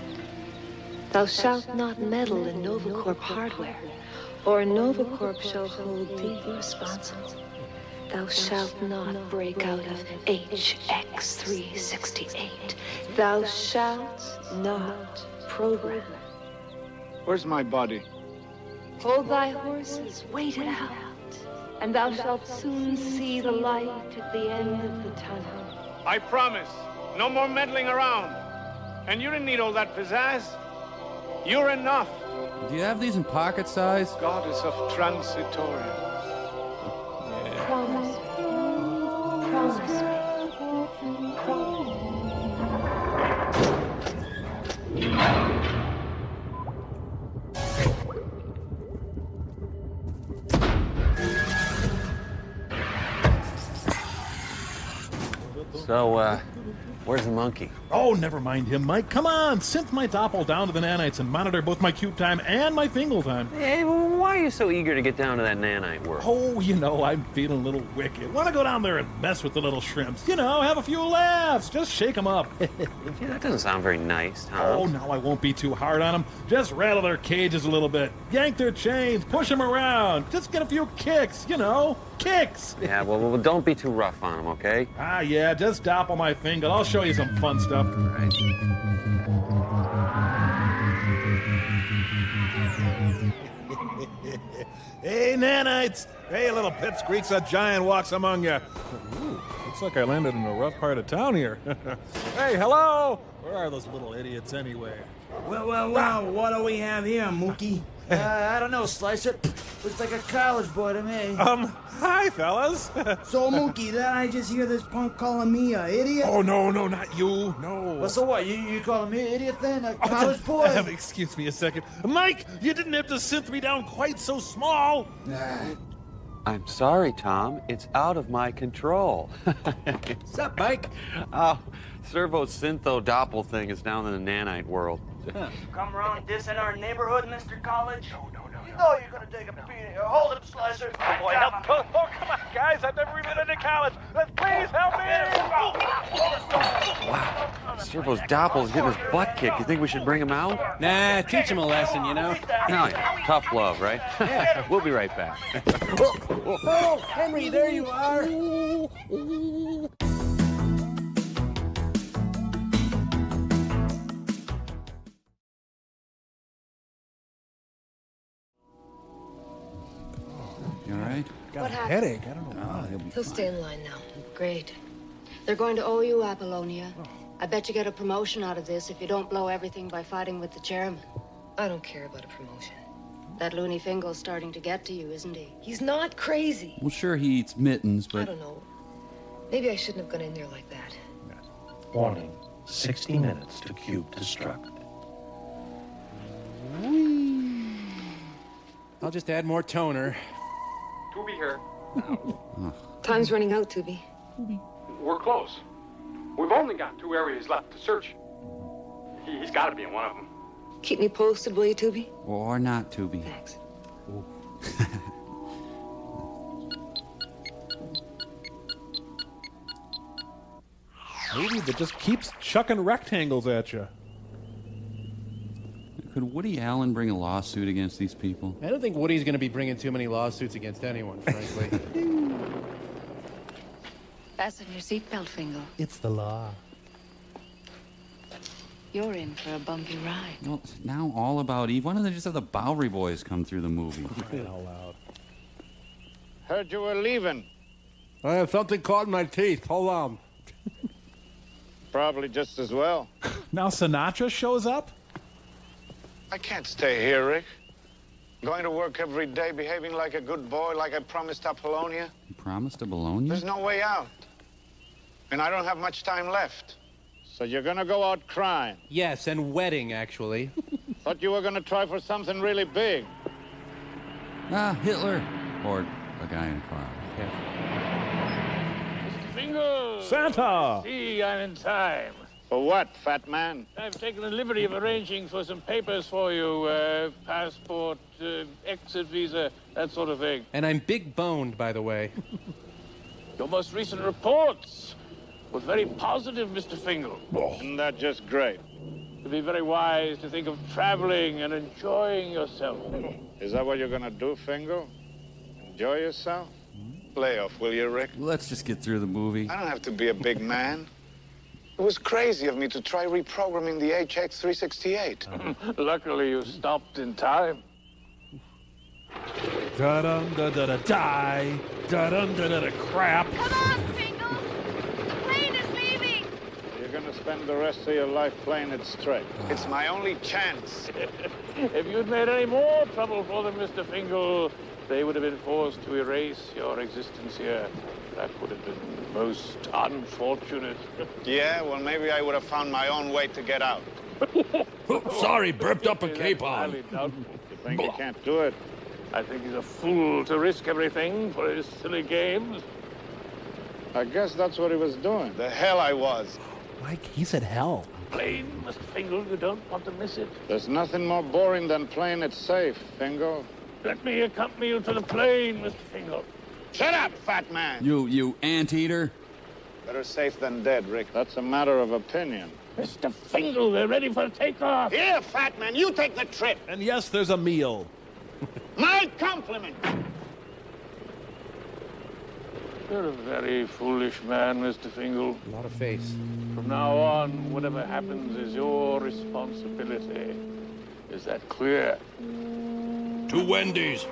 Thou shalt not meddle in Novacorp hardware, or Novacorp shall hold thee responsible. Thou shalt not break out of HX368. Thou shalt not program. Where's my body? Hold thy horses, wait it out, and thou shalt soon see the light at the end of the tunnel. I promise. No more meddling around. And you didn't need all that pizzazz. You're enough. Do you have these in pocket size? Goddess of Transitoria. Promise. Promise me. So, where's the monkey? Oh, never mind him, Mike. Come on, synth my doppel down to the nanites and monitor both my cube time and my fingal time. Hey, well, why are you so eager to get down to that nanite world? Oh, you know, I'm feeling a little wicked. Want to go down there and mess with the little shrimps. You know, have a few laughs. Just shake them up. Yeah, that doesn't sound very nice, Tom. Oh, no, I won't be too hard on them. Just rattle their cages a little bit. Yank their chains. Push them around. Just get a few kicks, you know. Kicks. Yeah, well, don't be too rough on them, okay? Ah, yeah, just doppel my fingal. I'll show you some fun stuff. All right. Hey, nanites! Hey, little pipsqueaks, a giant walks among you. Ooh, looks like I landed in a rough part of town here. Hey, hello! Where are those little idiots anyway? Well, what do we have here, Mookie? I don't know, Slicer. Looks like a college boy to me. Hi, fellas. So, Mookie, did I just hear this punk calling me a idiot? Oh, no, not you. No. Well, so what? You calling me an idiot then? A college boy? Excuse me a second. Mike, you didn't have to synth me down quite so small. I'm sorry, Tom. It's out of my control. What's up, Mike? Oh, Servo Syntho Doppel thing is down in the nanite world. Huh. Come around dissing our neighborhood, Mr. College? No. You know you're gonna take a beating. Hold him, Slicer. Oh, boy, help. Oh, come on, guys. I've never even been to college. Please help me. Wow. Servo's Doppel's getting his butt kicked. You think we should bring him out? Nah, teach him a lesson, you know? No, yeah. Tough love, right? Yeah. We'll be right back. Oh, Henry, there you are. headache. I don't know why. He'll stay in line now. Great. They're going to owe you, Apollonia. I bet you get a promotion out of this if you don't blow everything by fighting with the chairman. I don't care about a promotion. That loony Fingal's starting to get to you, isn't he? He's not crazy. Well, sure, he eats mittens, but... I don't know. Maybe I shouldn't have gone in there like that. Warning, 60 minutes to cube destruct. I'll just add more toner. Tubi here. Time's running out, Tubi. We're close. We've only got 2 areas left to search. He's got to be in one of them. Keep me posted, will you, Tubi? Or not, Tubi. Thanks. Movie that just keeps chucking rectangles at you. Could Woody Allen bring a lawsuit against these people? I don't think Woody's going to be bringing too many lawsuits against anyone, frankly. Fasten your seatbelt, Fingal. It's the law. You're in for a bumpy ride. Well, it's now all about Eve. Why don't they just have the Bowery Boys come through the movie? Out loud. Heard you were leaving. I have something caught in my teeth. Hold on. Probably just as well. Now Sinatra shows up? I can't stay here, Rick. Going to work every day, behaving like a good boy, like I promised Apollonia. You promised a Bologna? There's no way out. And I don't have much time left. So you're gonna go out crying? Yes, and wedding, actually. Thought you were gonna try for something really big. Ah, Hitler. Or a guy in a car. Mr. Fingal! Santa! See, I'm in time. For what, fat man? I've taken the liberty of arranging for some papers for you. Passport, exit visa, that sort of thing. And I'm big boned, by the way. Your most recent reports were very positive, Mr. Fingal. Isn't that just great? It'd be very wise to think of traveling and enjoying yourself. Is that what you're gonna do, Fingal? Enjoy yourself? Lay off, will you, Rick? Let's just get through the movie. I don't have to be a big man. It was crazy of me to try reprogramming the HX368. Luckily, you stopped in time. Da-dum, da-da-da, die. Da-dum, da-da-da, crap. Come on, Fingal! The plane is leaving! You're gonna spend the rest of your life playing it straight. It's my only chance. If you'd made any more trouble for them, Mr. Fingal, they would have been forced to erase your existence here. That would have been most unfortunate. Yeah, well, maybe I would have found my own way to get out. Sorry, burped up a capon. You think you can't do it? I think he's a fool to risk everything for his silly games. I guess that's what he was doing. The hell I was. Mike, he said hell. Plane, Mr. Fingal, you don't want to miss it. There's nothing more boring than playing it safe, Fingal. Let me accompany you to the plane, Mr. Fingal. Shut up, fat man! You anteater. Better safe than dead, Rick. That's a matter of opinion. Mr. Fingal, we're ready for takeoff. Here, fat man, you take the trip. And yes, there's a meal. My compliment. You're a very foolish man, Mr. Fingal. A lot of face. From now on, whatever happens is your responsibility. Is that clear? To Wendy's.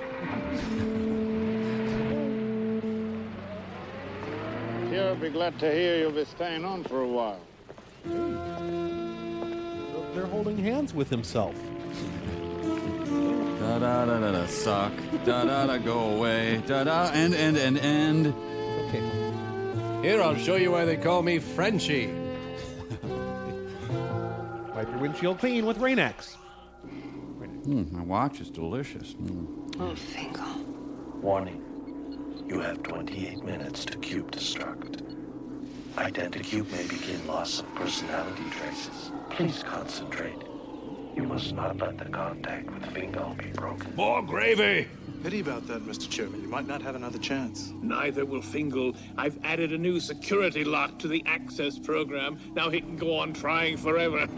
Sure, be glad to hear you'll be staying on for a while. They're holding hands with himself. Da-da-da-da-da, suck. Da-da-da, go away. Da-da, end. Okay. Here, I'll show you why they call me Frenchie. Wipe your windshield clean with Rain-X. My watch is delicious. Oh, Fingal. Warning. You have 28 minutes to cube destruct. Identicube may begin loss of personality traces. Please concentrate. You must not let the contact with Fingal be broken. More gravy! Pity about that, Mr. Chairman. You might not have another chance. Neither will Fingal. I've added a new security lock to the access program. Now he can go on trying forever.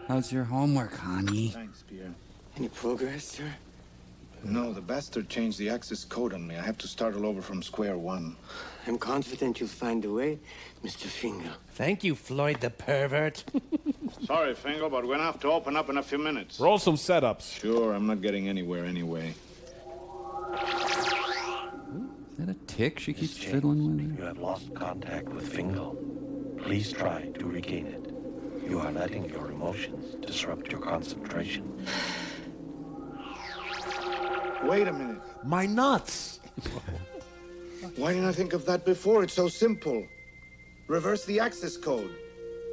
How's your homework, honey? Thanks, Pierre. Any progress, sir? No, the bastard changed the access code on me. I have to start all over from square one. I'm confident you'll find a way, Mr. Fingal. Thank you, Floyd the pervert. Sorry, Fingal, but we're gonna have to open up in a few minutes. Roll some setups. Sure, I'm not getting anywhere anyway. Is that a tick she keeps fiddling with? You have lost contact with Fingal. Please try to regain it. You are letting your emotions disrupt your concentration. Wait a minute. My nuts! Why didn't I think of that before? It's so simple. Reverse the access code.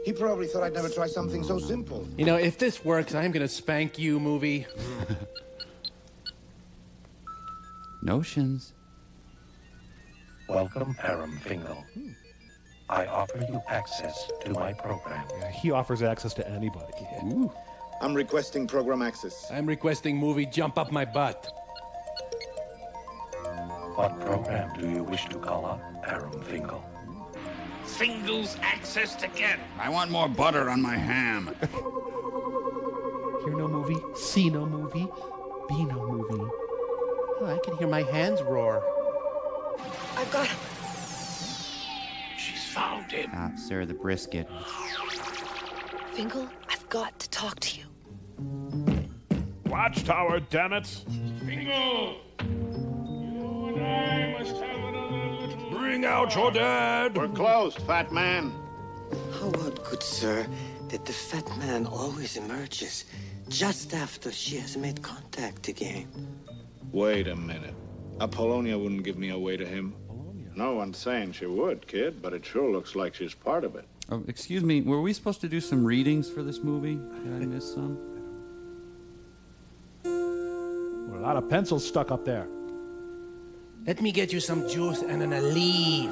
He probably thought I'd never try something so simple. You know, if this works, I'm gonna spank you, movie. Notions. Welcome, Aram Fingal. I offer you access to my program. He offers access to anybody. Ooh. I'm requesting program access. I'm requesting movie jump up my butt. What program do you wish to call up, Aram Fingal? Fingal's access to get. I want more butter on my ham. Hear no movie, see no movie, be no movie. Oh, I can hear my hands roar. I've got him. She's found him. Ah, Sarah the brisket. Fingal, I've got to talk to you. Watchtower, damn it! Fingal! You and I must have another little... Bring out your dad! We're closed, fat man. How odd, good sir, that the fat man always emerges just after she has made contact again. Wait a minute. Apollonia wouldn't give me away to him. No one's saying she would, kid, but it sure looks like she's part of it. Oh, excuse me, were we supposed to do some readings for this movie? Did I miss some? A lot of pencils stuck up there. Let me get you some juice and an olive.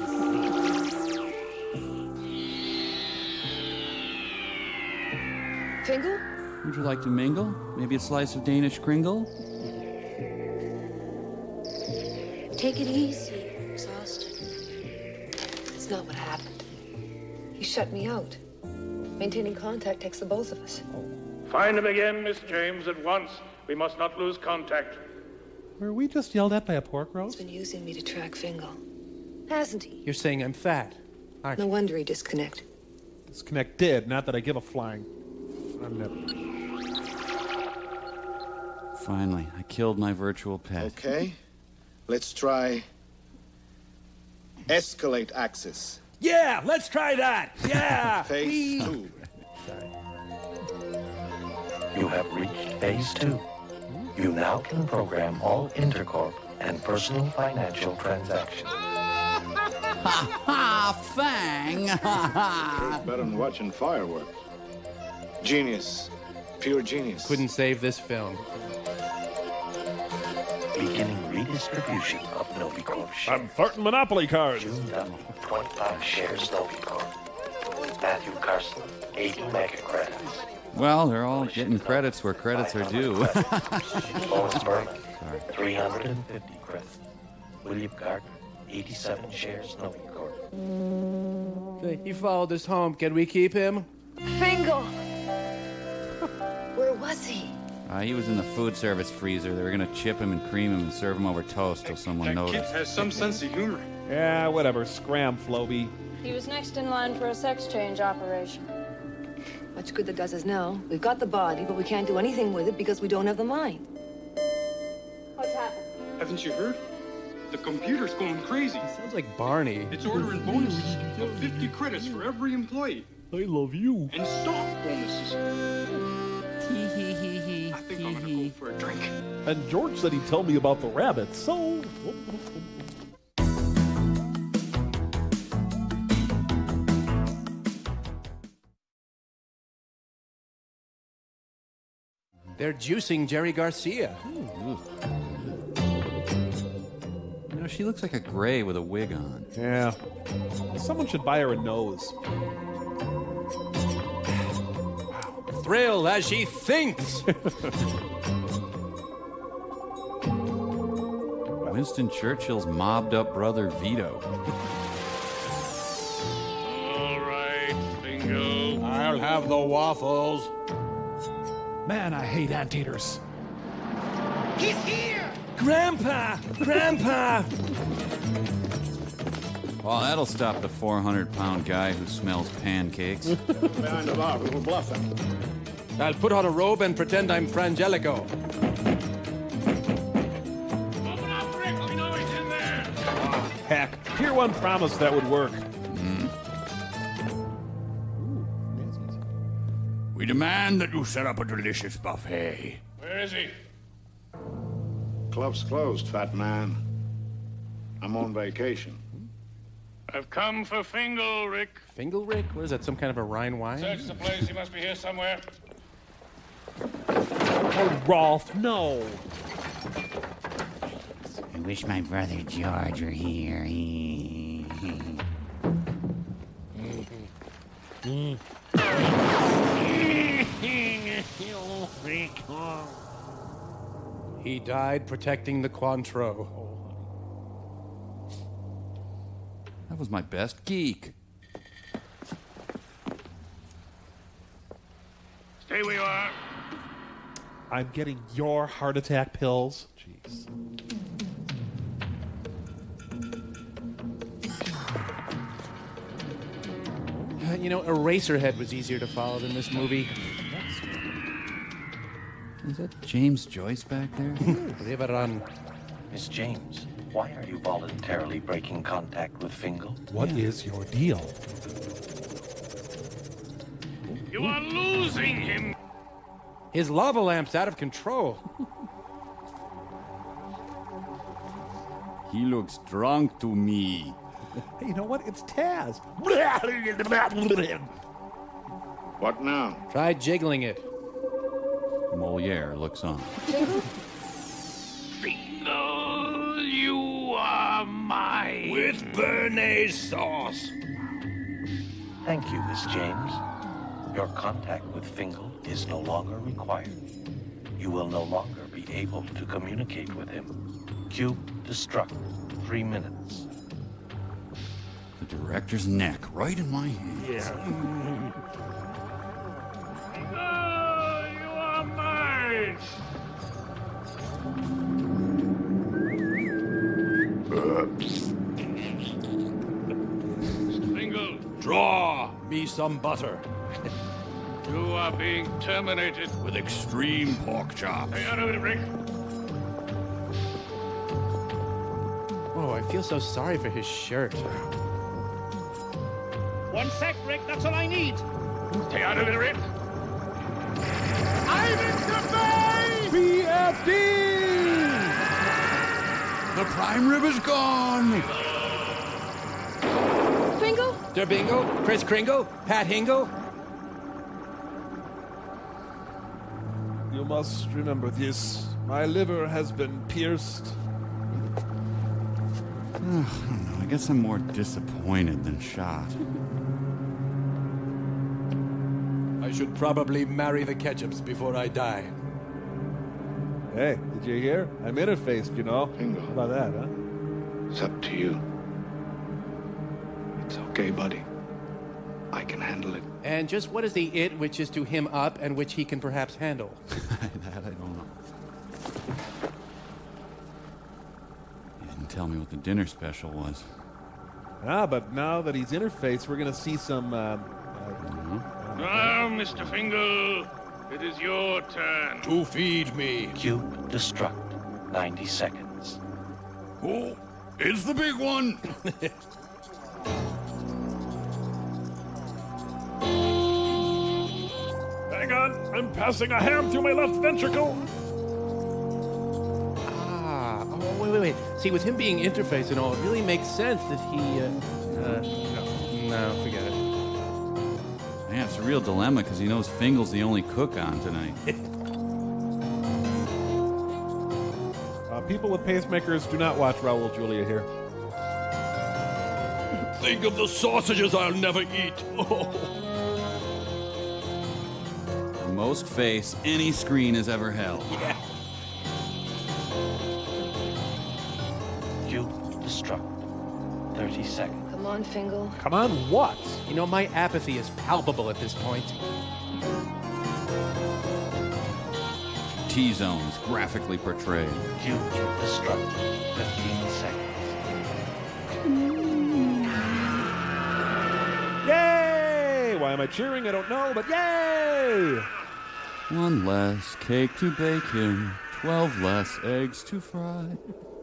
Fingal? Would you like to mingle? Maybe a slice of Danish kringle? Take it easy. I'm exhausted. It's not what happened. He shut me out. Maintaining contact takes the both of us. Find him again, Miss James, at once. We must not lose contact. Were we just yelled at by a pork He's roast? been using me to track Fingal. Hasn't he? You're saying I'm fat, aren't No you? wonder he disconnected. Disconnected, not that I give a flying. I'm never. Finally, I killed my virtual pet. Okay. Let's try escalate access. Yeah, let's try that. Yeah. Phase 2. You have reached phase 2. You now can program all intercorp and personal financial transactions. Ha ha! Fang! Ha ha! Better than watching fireworks. Genius. Pure genius. Couldn't save this film. Beginning redistribution of Novicorp shares. I'm farting Monopoly cards. June W, 25 shares Novicorp. Matthew Carson, 80 mega credits. Well, they're all getting credits where credits are due. Boris Berman, 350 credits. William Gardner, 87 shares Novicorp. He followed us home. Can we keep him? Fingal! Where was he? He was in the food service freezer. They were going to chip him and cream him and serve him over toast till someone That kid noticed. has some sense of humor. Yeah, whatever. Scram, Floby. He was next in line for a sex change operation. Much good that does us now. We've got the body, but we can't do anything with it because we don't have the mind. What's happened? Haven't you heard? The computer's going crazy. Sounds like Barney. It's ordering bonuses of 50 credits for every employee. I love you. And stock bonuses. I think I'm gonna go for a drink. And George said he'd tell me about the rabbits, so... They're juicing Jerry Garcia. You know, she looks like a gray with a wig on. Yeah. Someone should buy her a nose. Thrill as she thinks. Winston Churchill's mobbed up brother Vito. All right, Bingo. I'll have the waffles. Man, I hate anteaters. He's here! Grandpa! Grandpa! Well, that'll stop the 400-pound guy who smells pancakes. Behind the bar, we will bluff him. I'll put on a robe and pretend I'm Frangelico. Open up, Rick. We know he's in there. Heck, Tier 1 promised that would work. We demand that you set up a delicious buffet. Where is he? Club's closed, fat man. I'm on vacation. I've come for Fingal, Rick. Fingal, Rick? What is that, some kind of a Rhine wine? Search the place. He must be here somewhere. Oh, Rolf, no. I wish my brother George were here. He died protecting the Cointreau. That was my best geek. Stay where you are. I'm getting your heart attack pills. Jeez. You know, Eraserhead was easier to follow than this movie. Is that James Joyce back there? Leave it on. Miss James, why are you voluntarily breaking contact with Fingal? What is your deal? You are losing him. His lava lamp's out of control. He looks drunk to me. Hey, you know what? It's Taz. What now? Try jiggling it. Moliere looks on. Fingal, you are mine. With béarnaise sauce. Thank you, Miss James. Your contact with Fingal is no longer required. You will no longer be able to communicate with him. Cube destruct. 3 minutes. The director's neck right in my hand. Fingal, you are mine. Fingal, Draw me some butter. you are being terminated. With extreme pork chops. Stay out of it, Rick. Oh, I feel so sorry for his shirt. 1 sec, Rick. That's all I need. Stay out of it, Rick. I'm in the BFD! The prime rib is gone. Fingal? Der Bingo? Chris Kringle? Pat Hingle? You must remember this. My liver has been pierced. I don't know. I guess I'm more disappointed than shot. I should probably marry the Ketchups before I die. Hey, did you hear? I'm interfaced, you know. Fingal. How about that, huh? It's up to you. It's okay, buddy. I can handle it. And just what is the it which is to him up and which he can perhaps handle? That I don't know. You didn't tell me what the dinner special was. Ah, but now that he's interfaced, we're gonna see some, Now, Mr. Fingal, it is your turn. To feed me. Cube destruct. 90 seconds. Oh, it's the big one. Hang on, I'm passing a ham through my left ventricle. Ah, oh, wait. See, with him being interface and all, it really makes sense that he, no, forget it. Man, it's a real dilemma because he knows Fingal's the only cook on tonight. People with pacemakers do not watch Raul Julia here. Think of the sausages I'll never eat. The most face any screen has ever held. Yeah. Cube destruct. 30 seconds. Come on, Fingal. Come on, what? You know, my apathy is palpable at this point. T-zones graphically portrayed. Cube destruct. 15 seconds. Why am I cheering? I don't know, but yay! One less cake to bake him, 12 less eggs to fry.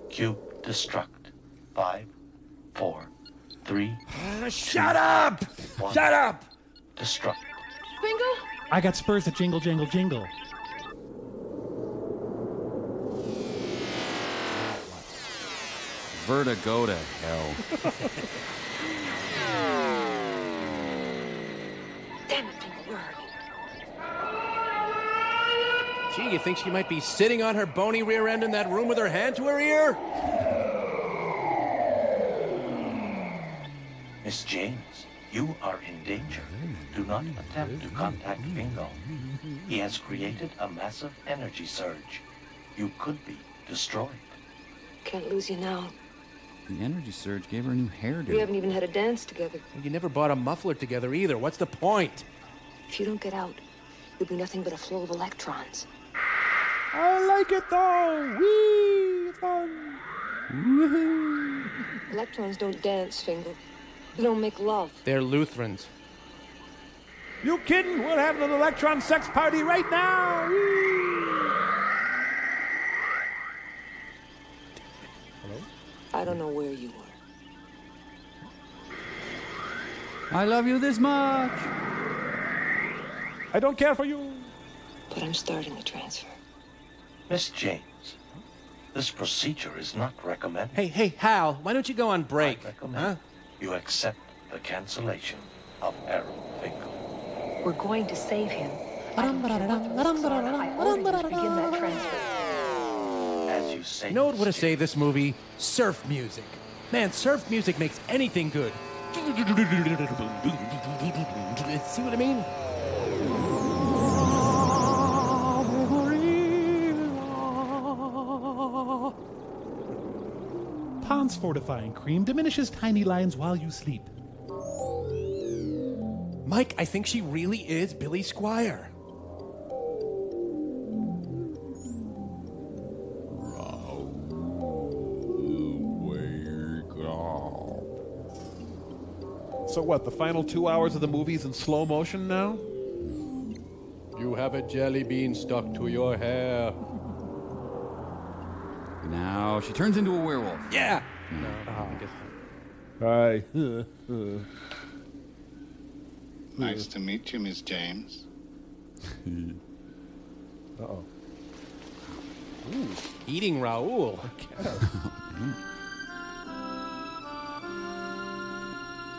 Cube destruct. 5, 4, 3. Shut up! Shut up! Destruct. Bingo? I got spurs that jingle, jangle, jingle. Vertigo to hell. Damn it, Bingo, where are you? Gee, you think she might be sitting on her bony rear end in that room with her hand to her ear? Miss James, you are in danger. Do not attempt to contact Bingo. He has created a massive energy surge. You could be destroyed. Can't lose you now. The energy surge gave her a new hairdo. We haven't even had a dance together. You never bought a muffler together either. What's the point? If you don't get out, you'll be nothing but a flow of electrons. I like it though! Whee! Fun! Woohoo! Electrons don't dance, Fingal. They don't make love. They're Lutherans. You kidding? We're having an electron sex party right now! Whee! Hello? I don't know where you were. I love you this much. I don't care for you. But I'm starting the transfer. Miss James, this procedure is not recommended. Hey, Hal, why don't you go on break? Huh? You accept the cancellation of Errol Finkel. We're going to save him. I order you to begin that transfer. As you say, You know what would have saved this movie? Surf music. Man, surf music makes anything good. See what I mean? Pond's fortifying cream diminishes tiny lines while you sleep. Mike, I think she really is Billy Squire. So what, the final 2 hours of the movie's in slow motion now? You have a jelly bean stuck to your hair. Now she turns into a werewolf. Yeah! No. Hi. Nice to meet you, Miss James. Uh-oh. Ooh, eating Raoul.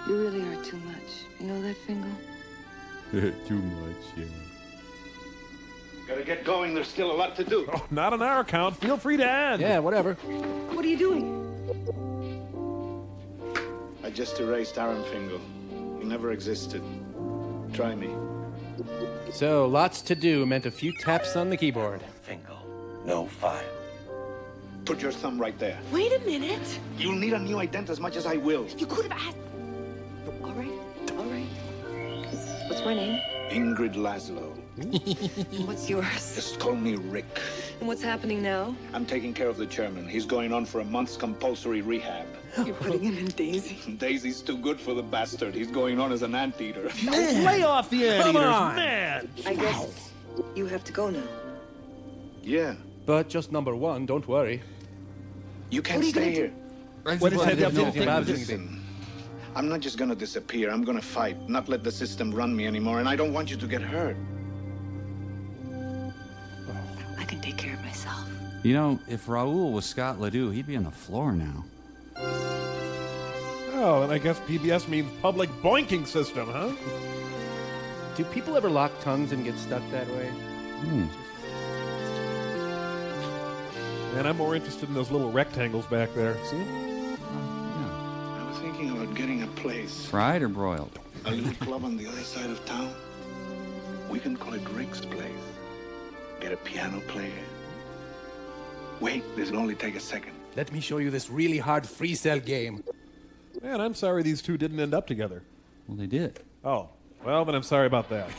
You really are too much. You know that, Fingal? Too much, yeah. Gotta get going. There's still a lot to do. Oh, not on our account. Feel free to add. Yeah, whatever. What are you doing? I just erased Aaron Fingal. He never existed. Try me. So, lots to do meant a few taps on the keyboard. Fingal, no file. Put your thumb right there. Wait a minute. You'll need a new ident as much as I will. You could have asked. All right. What's my name? Ingrid Laszlo. And what's yours? Just call me Rick. And what's happening now? I'm taking care of the chairman. He's going on for a month's compulsory rehab. You're putting him in Daisy. Daisy's too good for the bastard. He's going on as an anteater. Lay off the anteaters, man! I guess you have to go now. Yeah. But just number one, don't worry. You can't stay here. What is that? Listen, I'm not just gonna disappear. I'm gonna fight, not let the system run me anymore, and I don't want you to get hurt. I can take care of myself. You know, if Raoul was Scott Ledoux, he'd be on the floor now. Oh, and I guess PBS means public boinking system, huh? Do people ever lock tongues and get stuck that way? And I'm more interested in those little rectangles back there. See? I was thinking about getting a place. Fried or broiled? A little club on the other side of town. We can call it Rick's Place. Get a piano player. Wait, this'll only take a second. Let me show you this really hard free cell game. Man, I'm sorry these two didn't end up together. Well, they did. Oh, well, then I'm sorry about that.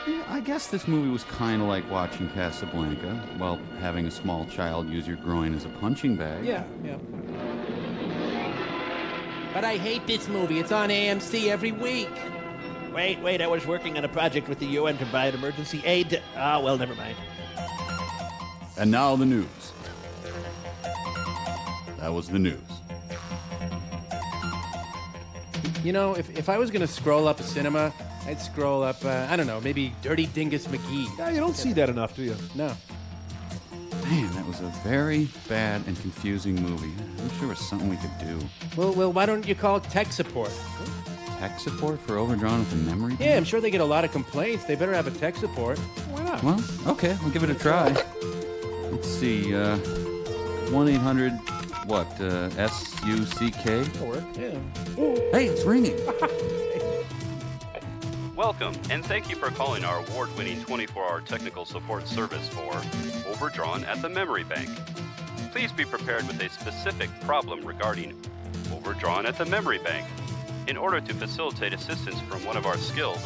Yeah, I guess this movie was kind of like watching Casablanca, while having a small child use your groin as a punching bag. Yeah. But I hate this movie. It's on AMC every week. Wait, I was working on a project with the UN to provide emergency aid. Well, never mind. And now the news. That was the news. You know, if I was going to scroll up a cinema, I'd scroll up, I don't know, maybe Dirty Dingus McGee. Yeah, you don't see that enough, do you? No. Man, that was a very bad and confusing movie. I wish there was something we could do. Well, why don't you call tech support? Tech support for Overdrawn at the Memory Bank? Yeah, I'm sure they get a lot of complaints. They better have a tech support. Why not? Well, okay, we'll give it a try. Let's see, 1-800, what, S-U-C-K? Yeah. Hey, it's ringing. Welcome, and thank you for calling our award-winning 24-hour technical support service for Overdrawn at the Memory Bank. Please be prepared with a specific problem regarding Overdrawn at the Memory Bank in order to facilitate assistance from one of our skilled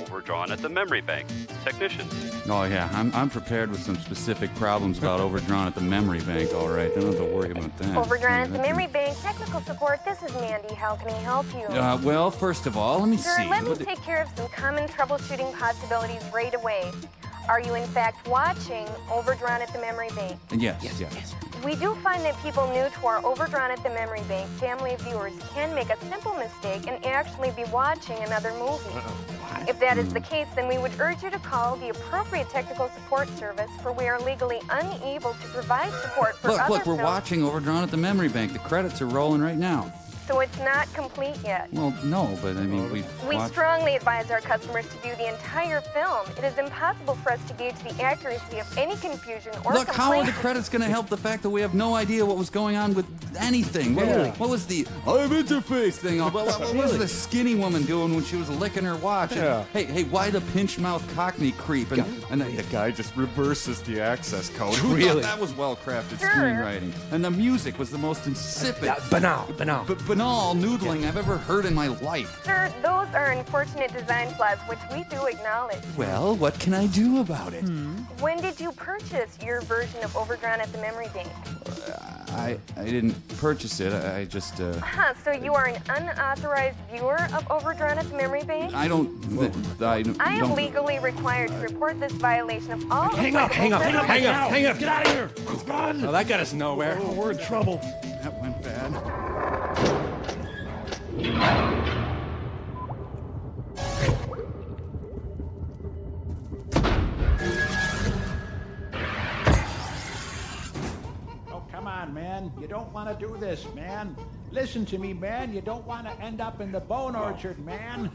Overdrawn at the Memory Bank technicians. Oh, yeah, I'm prepared with some specific problems about Overdrawn at the Memory Bank, all right. Don't have to worry about that. Overdrawn at the Memory Bank technical support. This is Mandy. How can I help you? Well, first of all, let me Sir, see. let me take care of some common troubleshooting possibilities right away. Are you in fact watching Overdrawn at the Memory Bank? Yes. We do find that people new to our Overdrawn at the Memory Bank family viewers can make a simple mistake and actually be watching another movie. If that is the case, then we would urge you to call the appropriate technical support service, for we are legally unable to provide support for other Look, we're films. watching Overdrawn at the Memory Bank. The credits are rolling right now. So it's not complete yet. Well, no, but I mean, We watched... strongly advise our customers to view the entire film. It is impossible for us to gauge the accuracy of any confusion or Look, how are the complaint. credits going to help the fact that we have no idea what was going on with anything? What was the I'm interface thing? What was the skinny woman doing when she was licking her watch? Yeah. And, hey, why the pinch mouth cockney creep? And the guy just reverses the access code. Who thought that was well-crafted screenwriting? And the music was the most insipid, banal noodling I've ever heard in my life. Sir, those are unfortunate design flaws, which we do acknowledge. Well, what can I do about it? When did you purchase your version of Overdrawn at the Memory Bank? I didn't purchase it. I just... So you are an unauthorized viewer of Overdrawn at the Memory Bank? I don't... I am legally required to report this violation of all... Hang up! Get out of here! It's gone! Well, that got us nowhere. Oh, we're in trouble. That went bad. Oh, come on, man. You don't want to do this, man. Listen to me, man. You don't want to end up in the bone orchard, man.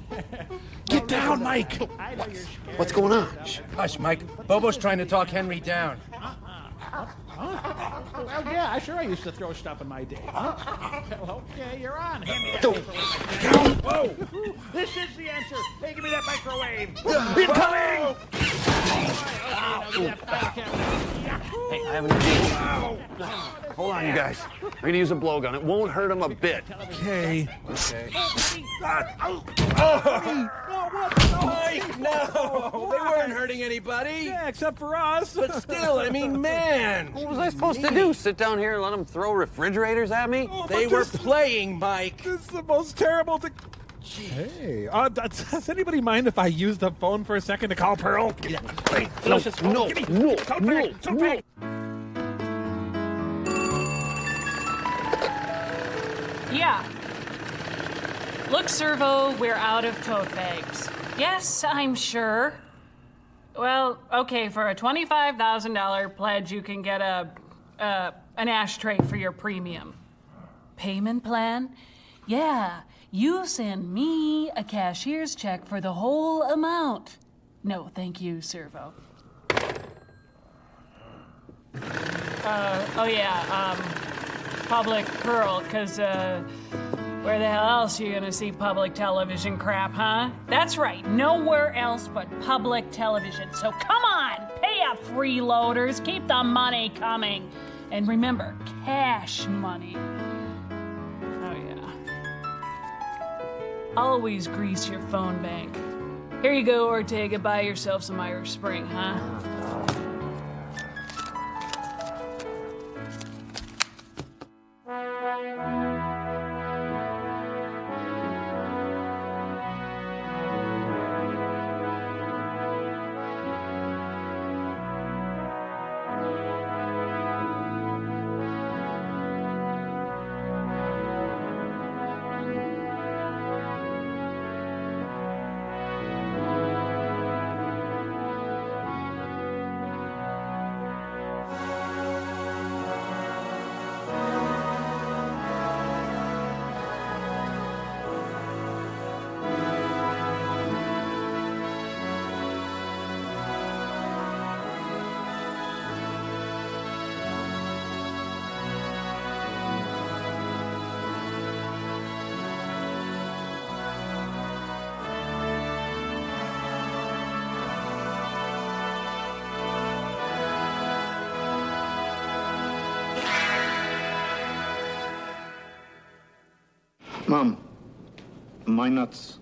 Get down, Mike! I know you're scared. What's going on? Hush, Mike. Bobo's trying to talk Henry down. Well, yeah, sure I used to throw stuff in my day. Well, okay, you're on. Hand me that Don't. microwave. Whoa! This is the answer. Hey, give me that microwave. Incoming! Hey, I have an idea. Hold on, you guys. I'm going to use a blowgun. It won't hurt him a bit. Okay. Mike, no! They weren't hurting anybody. Yeah, except for us. But still, I mean, man. What was I supposed to do? Sit down here and let them throw refrigerators at me? They were playing, Mike. This is the most terrible thing. Hey, does anybody mind if I use the phone for a second to call Pearl? No. Yeah. Look, Servo, we're out of tote bags. Yes, I'm sure. Well, okay, for a $25,000 pledge, you can get an ashtray for your premium. Payment plan? Yeah, you send me a cashier's check for the whole amount. No, thank you, Servo. Public Pearl, because, where the hell else are you gonna see public television crap, huh? That's right, nowhere else but public television. So come on, pay up, freeloaders, keep the money coming. And remember, cash money. Oh yeah. Always grease your phone bank. Here you go, Ortega, buy yourself some Irish Spring, huh? Mom, my nuts.